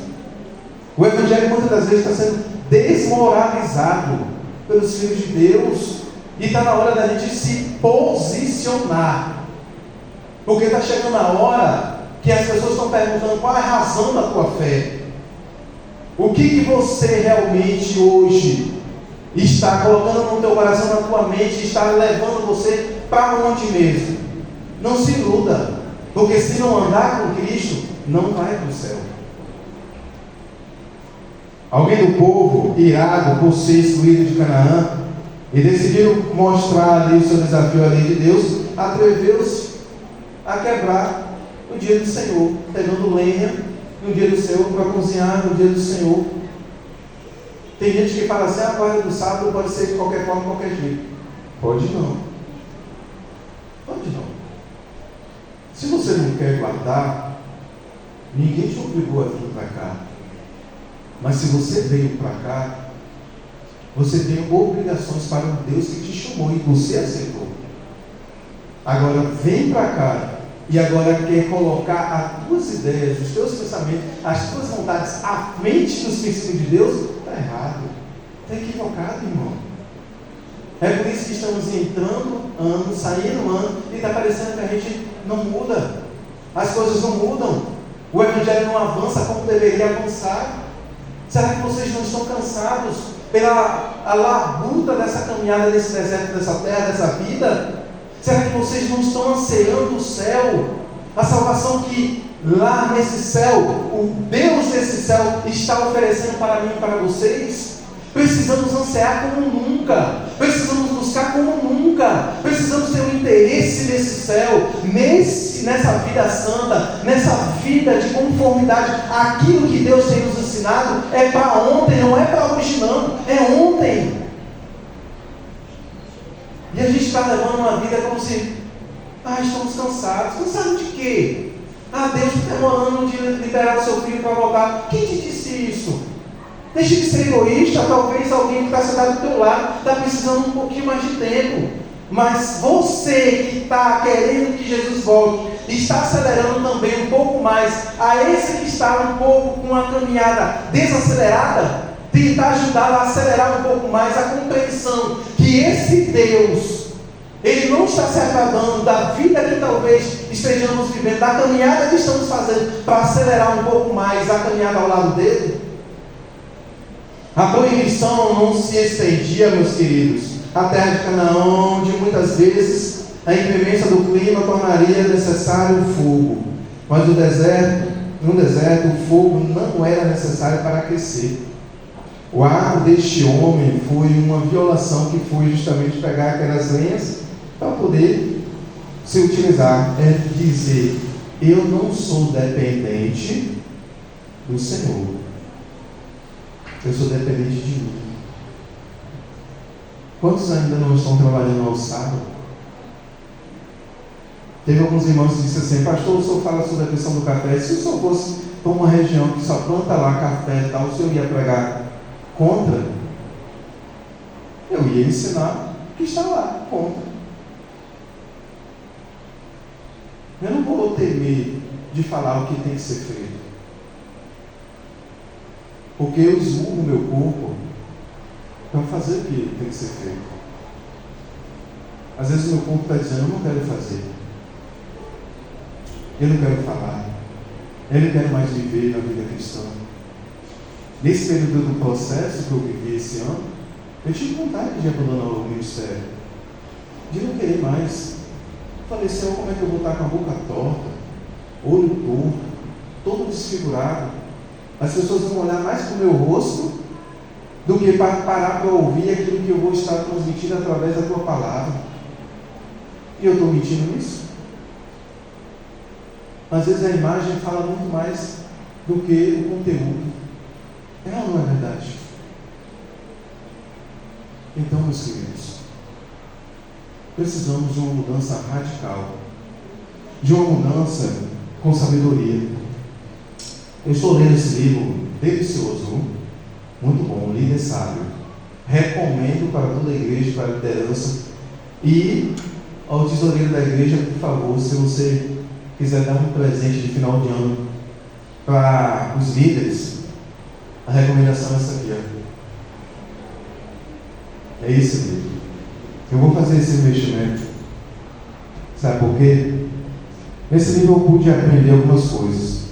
O Evangelho muitas das vezes está sendo desmoralizado pelos filhos de Deus, e está na hora da gente se posicionar, porque está chegando a hora que as pessoas estão perguntando qual é a razão da tua fé, o que você realmente hoje está colocando no teu coração, na tua mente, está levando você para onde mesmo. Não se iluda, porque se não andar com Cristo, não vai para o céu. Alguém do povo, irado por ser excluído de Canaã, e decidiu mostrar ali o seu desafio à lei de Deus, atreveu-se a quebrar o dia do Senhor, pegando lenha no dia do Senhor, para cozinhar no dia do Senhor. Tem gente que fala assim, a guarda do sábado pode ser de qualquer forma, de qualquer jeito. Pode não. Pode não. Se você não quer guardar, ninguém te obrigou a vir para cá. Mas se você veio para cá, você tem obrigações para um Deus que te chamou e você aceitou. Agora, vem para cá e agora quer colocar as tuas ideias, os teus pensamentos, as tuas vontades à frente dos princípios de Deus, está errado, está equivocado, irmão. É por isso que estamos entrando ano, saindo ano, e está parecendo que a gente não muda, as coisas não mudam, o Evangelho não avança como deveria avançar. Será que vocês não estão cansados pela labuta dessa caminhada, desse deserto, dessa terra, dessa vida? Será que vocês não estão ansiando o céu? A salvação que lá nesse céu, o Deus desse céu está oferecendo para mim e para vocês? Precisamos ansiar como nunca, precisamos buscar como nunca, precisamos ter um interesse nesse céu, nessa vida santa, nessa vida de conformidade. Aquilo que Deus tem nos ensinado é para ontem, não é para hoje não, é ontem. E a gente está levando uma vida como se, estamos cansados. Cansados de quê? Deus está demorando de liberar o seu filho para voltar. Quem te disse isso? Deixe de ser egoísta. Talvez alguém que está sentado do teu lado está precisando um pouquinho mais de tempo. Mas você que está querendo que Jesus volte, está acelerando também um pouco mais a esse que está um pouco com a caminhada desacelerada, tentar ajudá-lo a acelerar um pouco mais a compreensão que esse Deus, Ele não está se agradando da vida que talvez estejamos vivendo, da caminhada que estamos fazendo para acelerar um pouco mais a caminhada ao lado dele. A proibição não se estendia, meus queridos, à terra de Canaã, onde muitas vezes a inclemência do clima tornaria necessário o fogo. Mas no deserto, o fogo não era necessário para aquecer. O ato deste homem foi uma violação, que foi justamente pegar aquelas lenhas para poder se utilizar. É dizer, eu não sou dependente do Senhor, eu sou dependente de mim. Quantos ainda não estão trabalhando ao sábado? Teve alguns irmãos que disseram assim, pastor, o senhor fala sobre a questão do café. Se o senhor fosse para uma região que só planta lá café e tal, o senhor ia pregar contra? Eu ia ensinar que está lá, contra. Eu não vou temer de falar o que tem que ser feito, porque eu esmurro o meu corpo para fazer o que tem que ser feito. Às vezes o meu corpo está dizendo, eu não quero fazer, eu não quero falar, eu não quero mais viver na vida cristã. Nesse período do processo que eu vivi esse ano, eu tive vontade de abandonar o ministério, de não querer mais. Falei, Senhor, como é que eu vou estar com a boca torta, olho torto, todo desfigurado? As pessoas vão olhar mais para o meu rosto do que para parar para ouvir aquilo que eu vou estar transmitindo através da tua palavra. E eu estou mentindo nisso? Às vezes a imagem fala muito mais do que o conteúdo. É ou não é verdade? Então, meus queridos, precisamos de uma mudança radical, de uma mudança com sabedoria. Eu estou lendo esse livro delicioso, muito bom, Líder Sábio. Recomendo para toda a igreja, para a liderança e ao tesoureiro da igreja, por favor, se você quiser dar um presente de final de ano para os líderes, a recomendação é essa aqui, ó. É esse livro. Eu vou fazer esse investimento. Sabe por quê? Nesse livro eu pude aprender algumas coisas.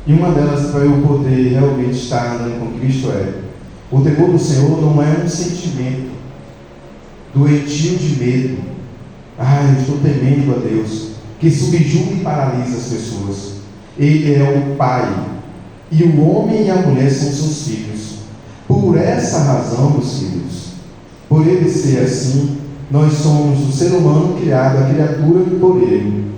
E uma delas, para eu poder realmente estar andando com Cristo, é: o temor do Senhor não é um sentimento doentio de medo. Eu estou temendo a Deus, que subjuga e paralisa as pessoas. Ele é o Pai, e o homem e a mulher são seus filhos. Por essa razão, meus filhos, por ele ser assim, nós somos o ser humano criado, a criatura por ele,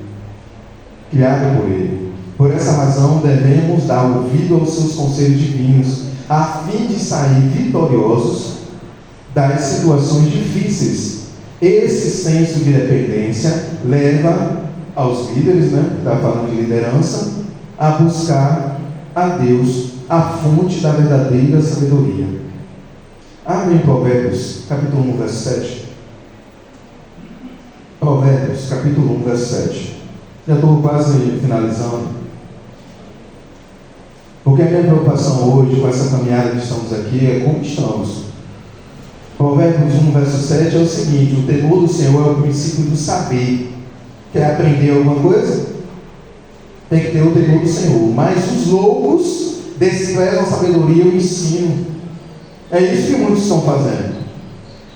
criada por ele. Por essa razão, devemos dar ouvido aos seus conselhos divinos, a fim de sair vitoriosos das situações difíceis. Esse senso de dependência leva aos líderes, está falando de liderança, a buscar a Deus, a fonte da verdadeira sabedoria. Abre em Provérbios, capítulo 1, verso 7. Provérbios, capítulo 1, verso 7. Já estou quase finalizando. Porque a minha preocupação hoje, com essa caminhada que estamos aqui, é como estamos. Provérbios 1, verso 7 é o seguinte: o temor do Senhor é o princípio do saber. Quer aprender alguma coisa? Tem que ter o temor do Senhor. Mas os loucos desprezam a sabedoria e o ensino. É isso que muitos estão fazendo.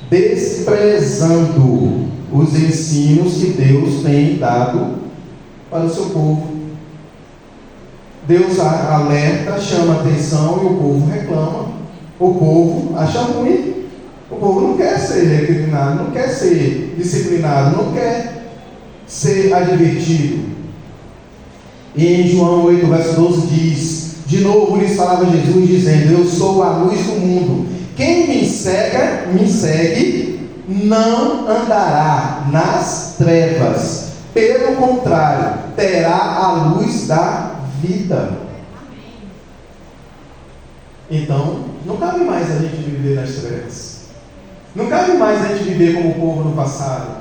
Desprezando os ensinos que Deus tem dado para o seu povo. Deus alerta, chama atenção e o povo reclama. O povo acha ruim. O povo não quer ser recriminado, não quer ser disciplinado, não quer ser advertido. E em João 8, verso 12 diz: de novo lhes falava Jesus, dizendo: eu sou a luz do mundo. Quem me segue, não andará nas trevas. Pelo contrário, terá a luz da vida. Então, não cabe mais a gente viver nas trevas. Não cabe mais a gente viver como o povo no passado.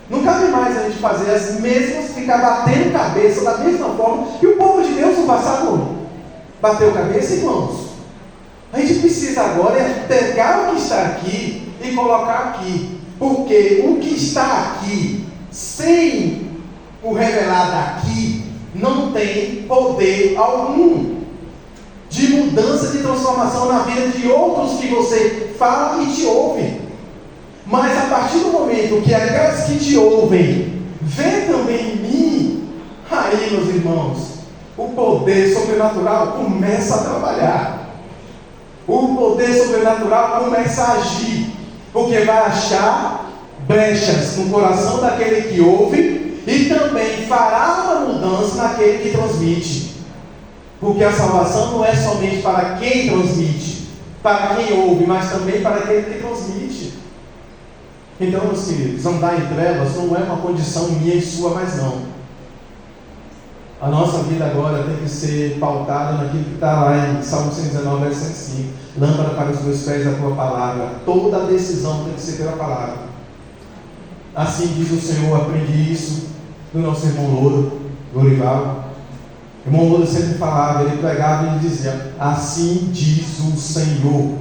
Não cabe mais a gente fazer as mesmas, ficar batendo cabeça da mesma forma que o povo de Deus no passado bateu cabeça, irmãos. A gente precisa agora pegar o que está aqui e colocar aqui. Porque o que está aqui, sem o revelado aqui, não tem poder algum de mudança, de transformação na vida de outros que você fala e te ouve. Mas a partir do momento que aquelas que te ouvem vê também em mim, aí, meus irmãos, o poder sobrenatural começa a trabalhar. O poder sobrenatural começa a agir, porque vai achar brechas no coração daquele que ouve e também fará uma mudança naquele que transmite. Porque a salvação não é somente para quem transmite, para quem ouve, mas também para aquele que transmite. Então, meus queridos, andar em trevas não é uma condição minha e sua, mas não. A nossa vida agora tem que ser pautada naquilo que está lá em Salmo 119, verso 5. Lâmpada para os meus pés a tua palavra. Toda decisão tem que ser pela palavra. Assim diz o Senhor. Aprendi isso do nosso irmão Louro, Lorival. O irmão Louro sempre falava, ele pregava e ele dizia: assim diz o Senhor.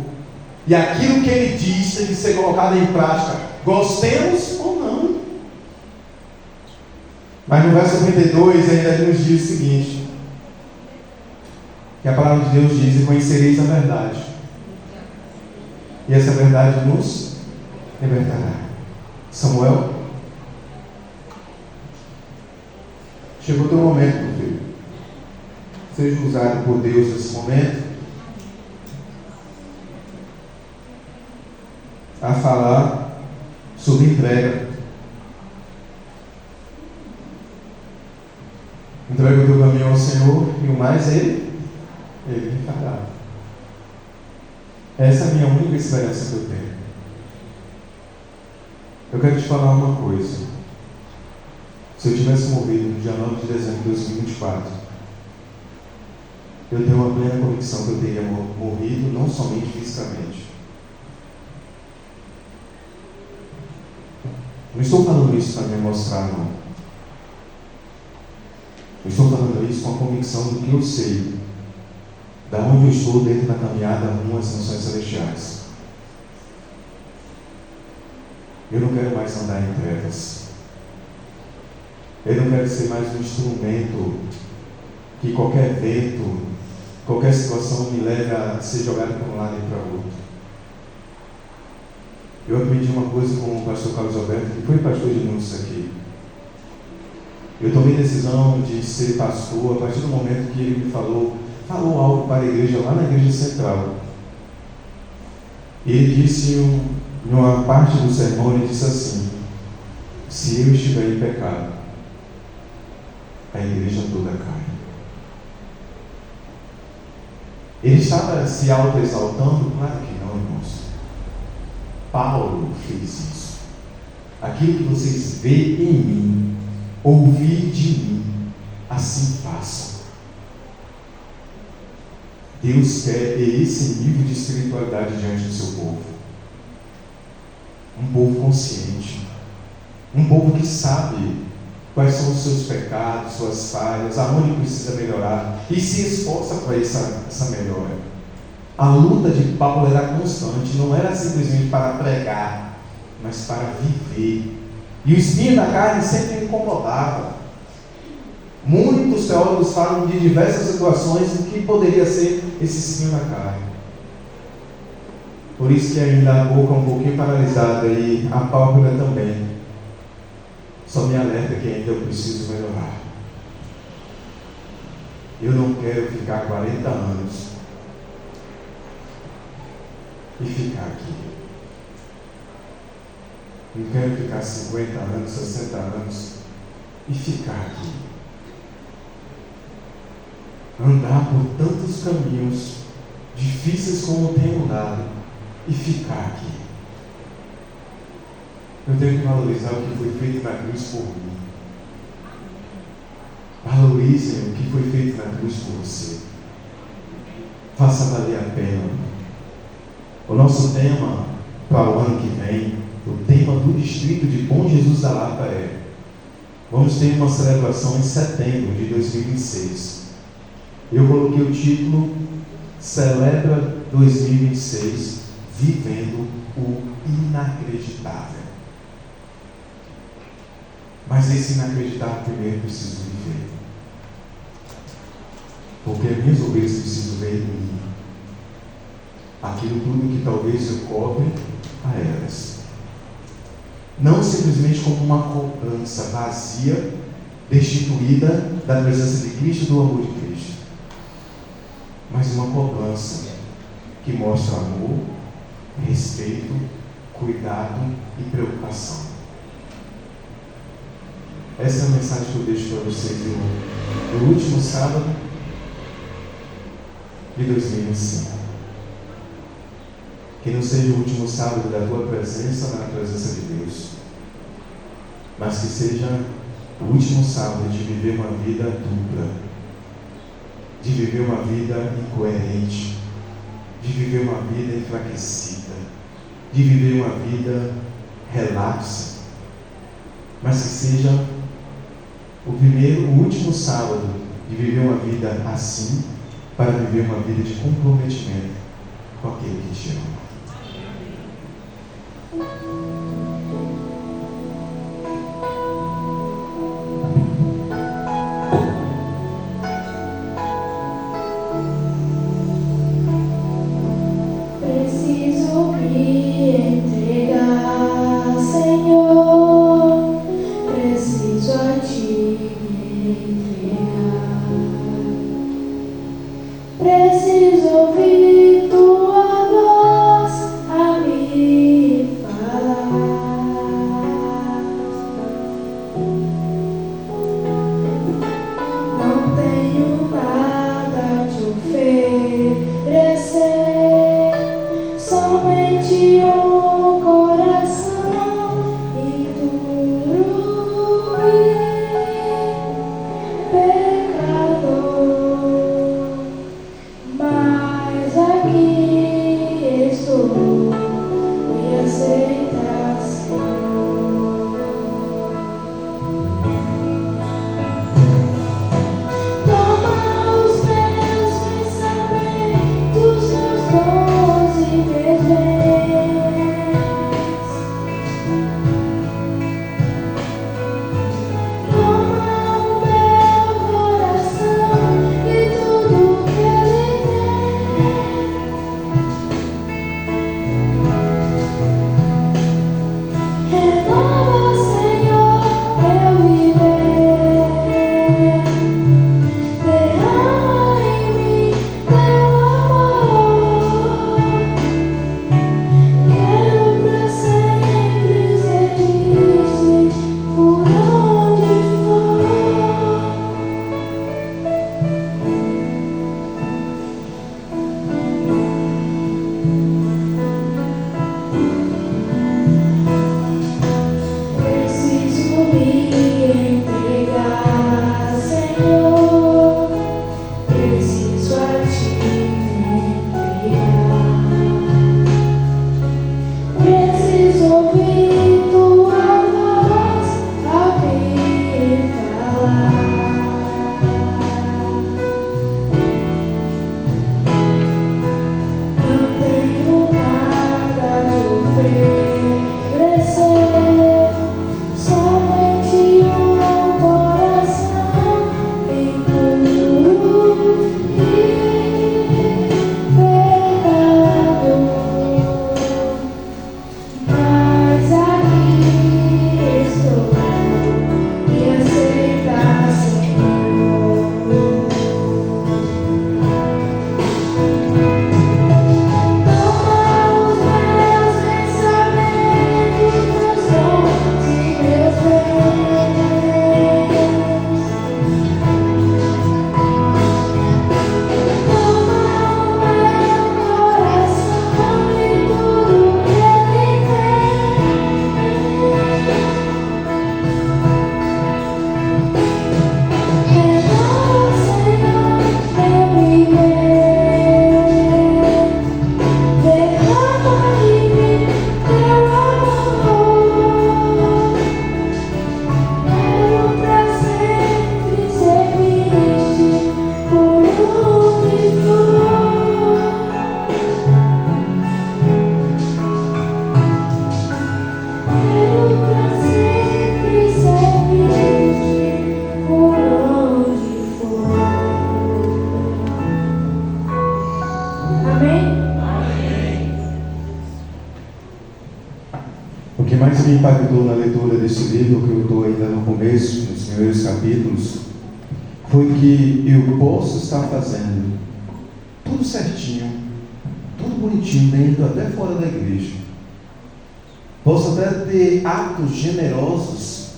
E aquilo que ele diz tem que ser colocado em prática, gostemos ou não. Mas no verso 32 ainda nos diz o seguinte: que a palavra de Deus diz: e conhecereis a verdade, e essa verdade nos libertará. Samuel, chegou o teu momento, meu filho. Seja usado por Deus nesse momento a falar sobre entrega. Entrega o teu caminho ao Senhor e o mais Ele fará. Essa é a minha única esperança que eu tenho. Eu quero te falar uma coisa. Se eu tivesse morrido no dia 9 de dezembro de 2024, eu tenho uma plena convicção que eu teria morrido não somente fisicamente. Não estou falando isso para me mostrar, não. Eu estou falando isso com a convicção do que eu sei, da onde eu estou dentro da caminhada rumo às nações celestiais. Eu não quero mais andar em trevas. Eu não quero ser mais um instrumento que qualquer vento, qualquer situação me leve a ser jogado para um lado e para o outro. Eu aprendi uma coisa com o pastor Carlos Alberto, que foi pastor de muitos aqui. Eu tomei decisão de ser pastor a partir do momento que ele me falou algo para a igreja, lá na igreja central. E ele disse em uma parte do sermão, ele disse assim: se eu estiver em pecado, a igreja toda cai. Ele estava se auto-exaltando? Claro que não, irmãos. Paulo fez isso. Aquilo que vocês veem em mim, ouvir de mim, assim façam. Deus quer esse nível de espiritualidade diante do seu povo. Um povo consciente. Um povo que sabe quais são os seus pecados, suas falhas, aonde precisa melhorar, e se esforça para essa melhora. A luta de Paulo era constante, não era simplesmente para pregar, mas para viver. E o espinho da carne sempre incomodava. Muitos teólogos falam de diversas situações em que poderia ser esse espinho na carne. Por isso que ainda a boca um pouquinho paralisada e a pálpebra também. Só me alerta que ainda eu preciso melhorar. Eu não quero ficar 40 anos e ficar aqui. Não quero ficar 50 anos, 60 anos e ficar aqui. Andar por tantos caminhos difíceis como tenho andado e ficar aqui. Eu tenho que valorizar o que foi feito na cruz por mim. Valorizem o que foi feito na cruz por você. Faça valer a pena. O nosso tema para o ano que vem, o tema do Distrito de Bom Jesus da Lapa é: vamos ter uma celebração em setembro de 2026. Eu coloquei o título Celebra 2026, Vivendo o Inacreditável. Mas esse inacreditável primeiro eu preciso viver. Porque as minhas ovelhas precisam ver em mim aquilo tudo que talvez eu cobre a elas. Não simplesmente como uma cobrança vazia, destituída da presença de Cristo e do amor de Cristo, mas uma cobrança que mostra amor, respeito, cuidado e preocupação. Essa é a mensagem que eu deixo para vocês no último sábado de 2005. Que não seja o último sábado da tua presença na presença de Deus, mas que seja o último sábado de viver uma vida dupla, de viver uma vida incoerente, de viver uma vida enfraquecida, de viver uma vida relapsa, mas que seja o último sábado de viver uma vida assim, para viver uma vida de comprometimento com aquele que te ama.
Preciso me entregar, Senhor. Preciso a ti me entregar. Preciso ouvir tua voz a me falar. Não tenho nada a te oferecer, somente um coração impuro e pecador.
me impactou na leitura desse livro, que eu estou ainda no começo, nos primeiros capítulos, foi que eu posso estar fazendo tudo certinho, tudo bonitinho, dentro até fora da igreja. Posso até ter atos generosos,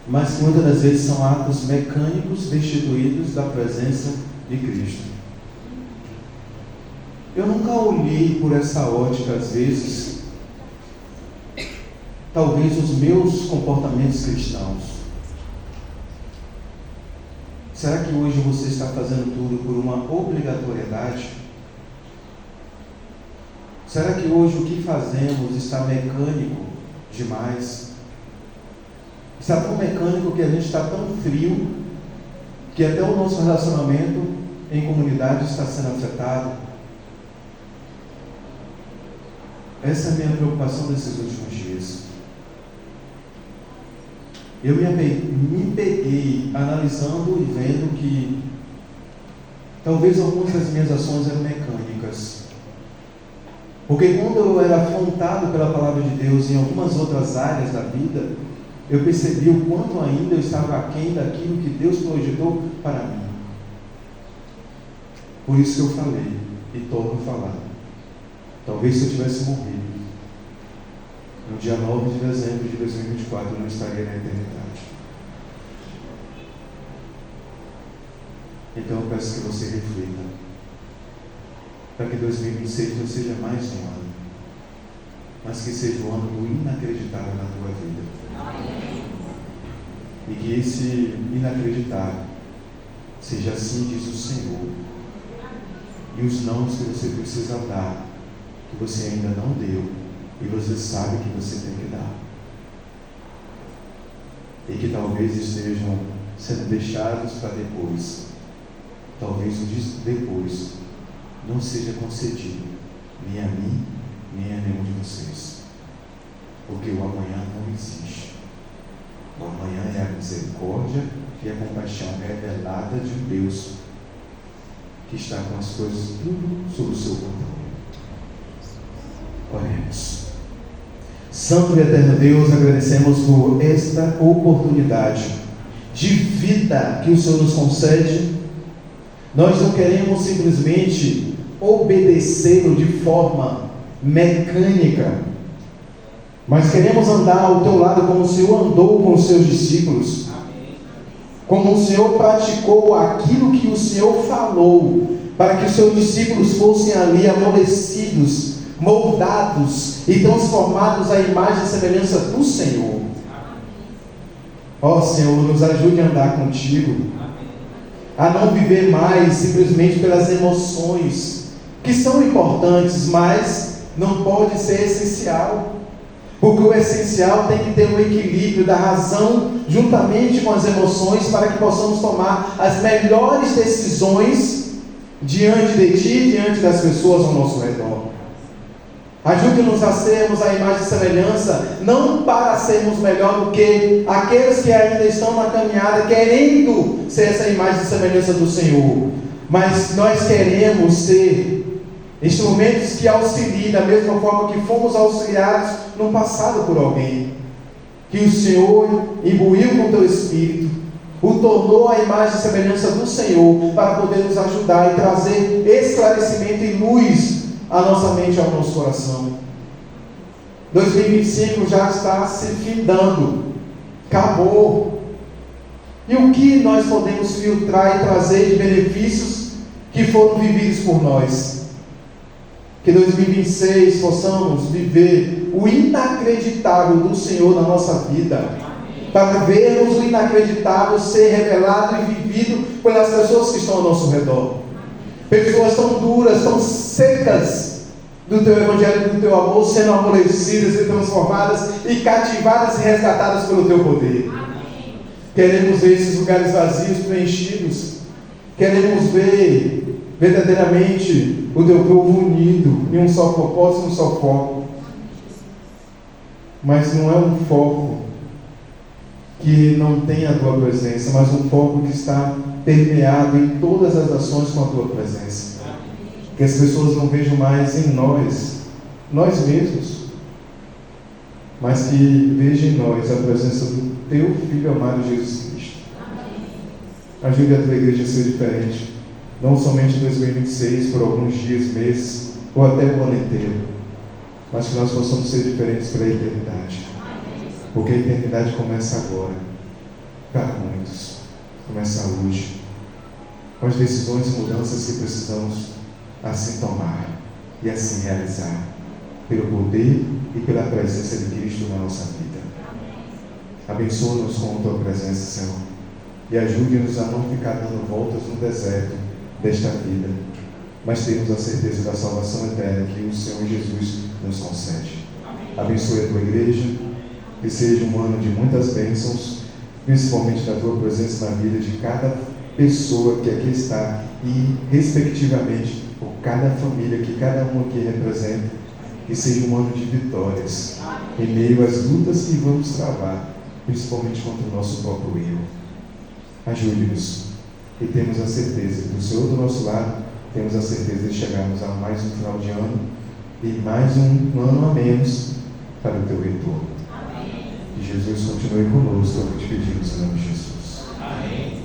mas que muitas das vezes são atos mecânicos destituídos da presença de Cristo. Eu nunca olhei por essa ótica, às vezes, talvez os meus comportamentos cristãos. Será que hoje você está fazendo tudo por uma obrigatoriedade? Será que hoje o que fazemos está mecânico demais? Está tão mecânico que a gente está tão frio que até o nosso relacionamento em comunidade está sendo afetado? Essa é a minha preocupação desses últimos dias. Eu me peguei analisando e vendo que talvez algumas das minhas ações eram mecânicas. Porque quando eu era afrontado pela palavra de Deus em algumas outras áreas da vida, eu percebi o quanto ainda eu estava aquém daquilo que Deus projetou para mim. Por isso que eu falei, e torno a falar. Talvez se eu tivesse morrido no dia 9 de dezembro de 2024, eu não estaria na eternidade. Então eu peço que você reflita, para que 2026 não seja mais um ano, mas que seja um ano do inacreditável na tua vida. Amém. E que esse inacreditável seja assim, diz o Senhor. E os nãos que você precisa dar, que você ainda não deu, e você sabe que você tem que dar. E que talvez estejam sendo deixados para depois. Talvez o depois não seja concedido, nem a mim, nem a nenhum de vocês. Porque o amanhã não existe. O amanhã é a misericórdia e a compaixão revelada de um Deus que está com as coisas tudo sob o seu controle. Oremos. Santo e eterno Deus, agradecemos por esta oportunidade de vida que o Senhor nos concede. Nós não queremos simplesmente obedecê-lo de forma mecânica, mas queremos andar ao teu lado como o Senhor andou com os seus discípulos. Como o Senhor praticou aquilo que o Senhor falou, para que os seus discípulos fossem ali amolecidos, moldados e transformados à imagem e semelhança do Senhor. Ó Senhor, nos ajude a andar contigo, a não viver mais simplesmente pelas emoções, que são importantes, mas não pode ser essencial. Porque o essencial tem que ter um equilíbrio da razão juntamente com as emoções, para que possamos tomar as melhores decisões diante de Ti, diante das pessoas ao nosso redor. Ajude-nos a sermos a imagem e semelhança, não para sermos melhor do que aqueles que ainda estão na caminhada, querendo ser essa imagem e semelhança do Senhor, mas nós queremos ser instrumentos que auxiliem da mesma forma que fomos auxiliados no passado por alguém, que o Senhor imbuiu com o teu Espírito, o tornou a imagem e semelhança do Senhor, para poder nos ajudar e trazer esclarecimento e luz à nossa mente e ao nosso coração. 2025 já está se findando, acabou. E o que nós podemos filtrar e trazer de benefícios que foram vividos por nós? Que 2026 possamos viver o inacreditável do Senhor na nossa vida, para vermos o inacreditável ser revelado e vivido pelas pessoas que estão ao nosso redor. Pessoas tão duras, tão secas do teu evangelho, do teu amor, sendo amolecidas e transformadas e cativadas e resgatadas pelo teu poder. Amém. Queremos ver esses lugares vazios preenchidos. Queremos ver verdadeiramente o teu povo unido em um só propósito, um só foco. Mas não é um foco que não tem a tua presença, mas um foco que está permeado em todas as ações com a tua presença. Que as pessoas não vejam mais em nós mesmos, mas que veja em nós a presença do Teu Filho amado Jesus Cristo. Ajude a Tua igreja a ser diferente, não somente em 2026, por alguns dias, meses, ou até o ano inteiro, mas que nós possamos ser diferentes para a eternidade. Porque a eternidade começa agora, para muitos, começa hoje, com as decisões e mudanças que precisamos assim tomar e assim realizar, pelo poder e pela presença de Cristo na nossa vida. Abençoa-nos com a Tua presença, Senhor, e ajude-nos a não ficar dando voltas no deserto desta vida, mas termos a certeza da salvação eterna que o Senhor Jesus nos concede. Abençoe a Tua igreja, que seja um ano de muitas bênçãos, principalmente da Tua presença na vida de cada pessoa que aqui está e, respectivamente, por cada família que cada um aqui representa, que seja um ano de vitórias em meio às lutas que vamos travar, principalmente contra o nosso próprio erro. Ajude-nos e temos a certeza que do Senhor do nosso lado, temos a certeza de chegarmos a mais um final de ano e mais um ano a menos para o Teu retorno. Que Jesus continue conosco, é o que te pedimos em nome de Jesus. Amém.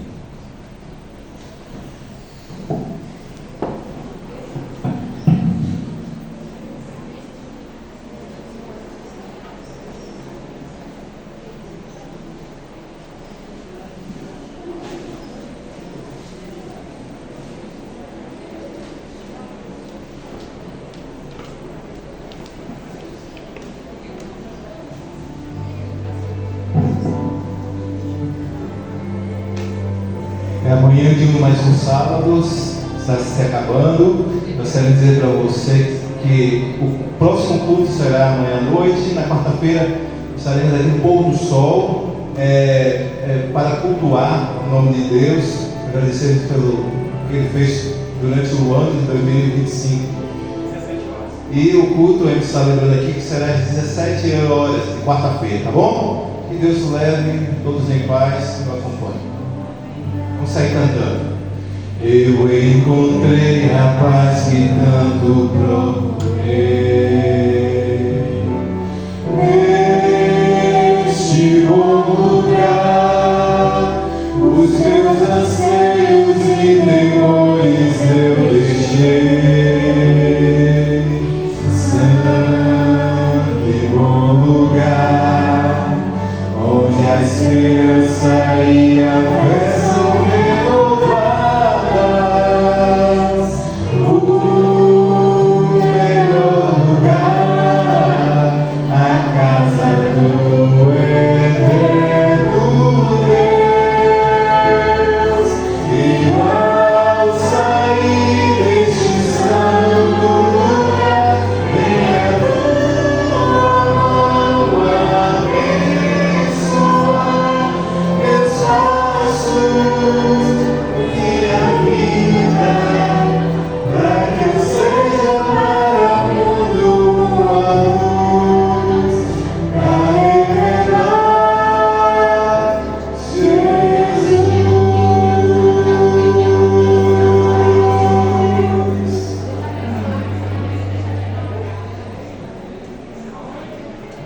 Amanhã de mais um sábado está se acabando. Gostaria de dizer para você que o próximo culto será amanhã à noite. Na quarta-feira estaremos aqui no pôr do sol para cultuar o nome de Deus, agradecer pelo que Ele fez durante o ano de 2025. E o culto, a gente está lembrando aqui que será às 17 horas de quarta-feira, tá bom? Que Deus leve todos em paz e nos acompanhe. Vamos sair cantando. Eu encontrei a paz que tanto procuro.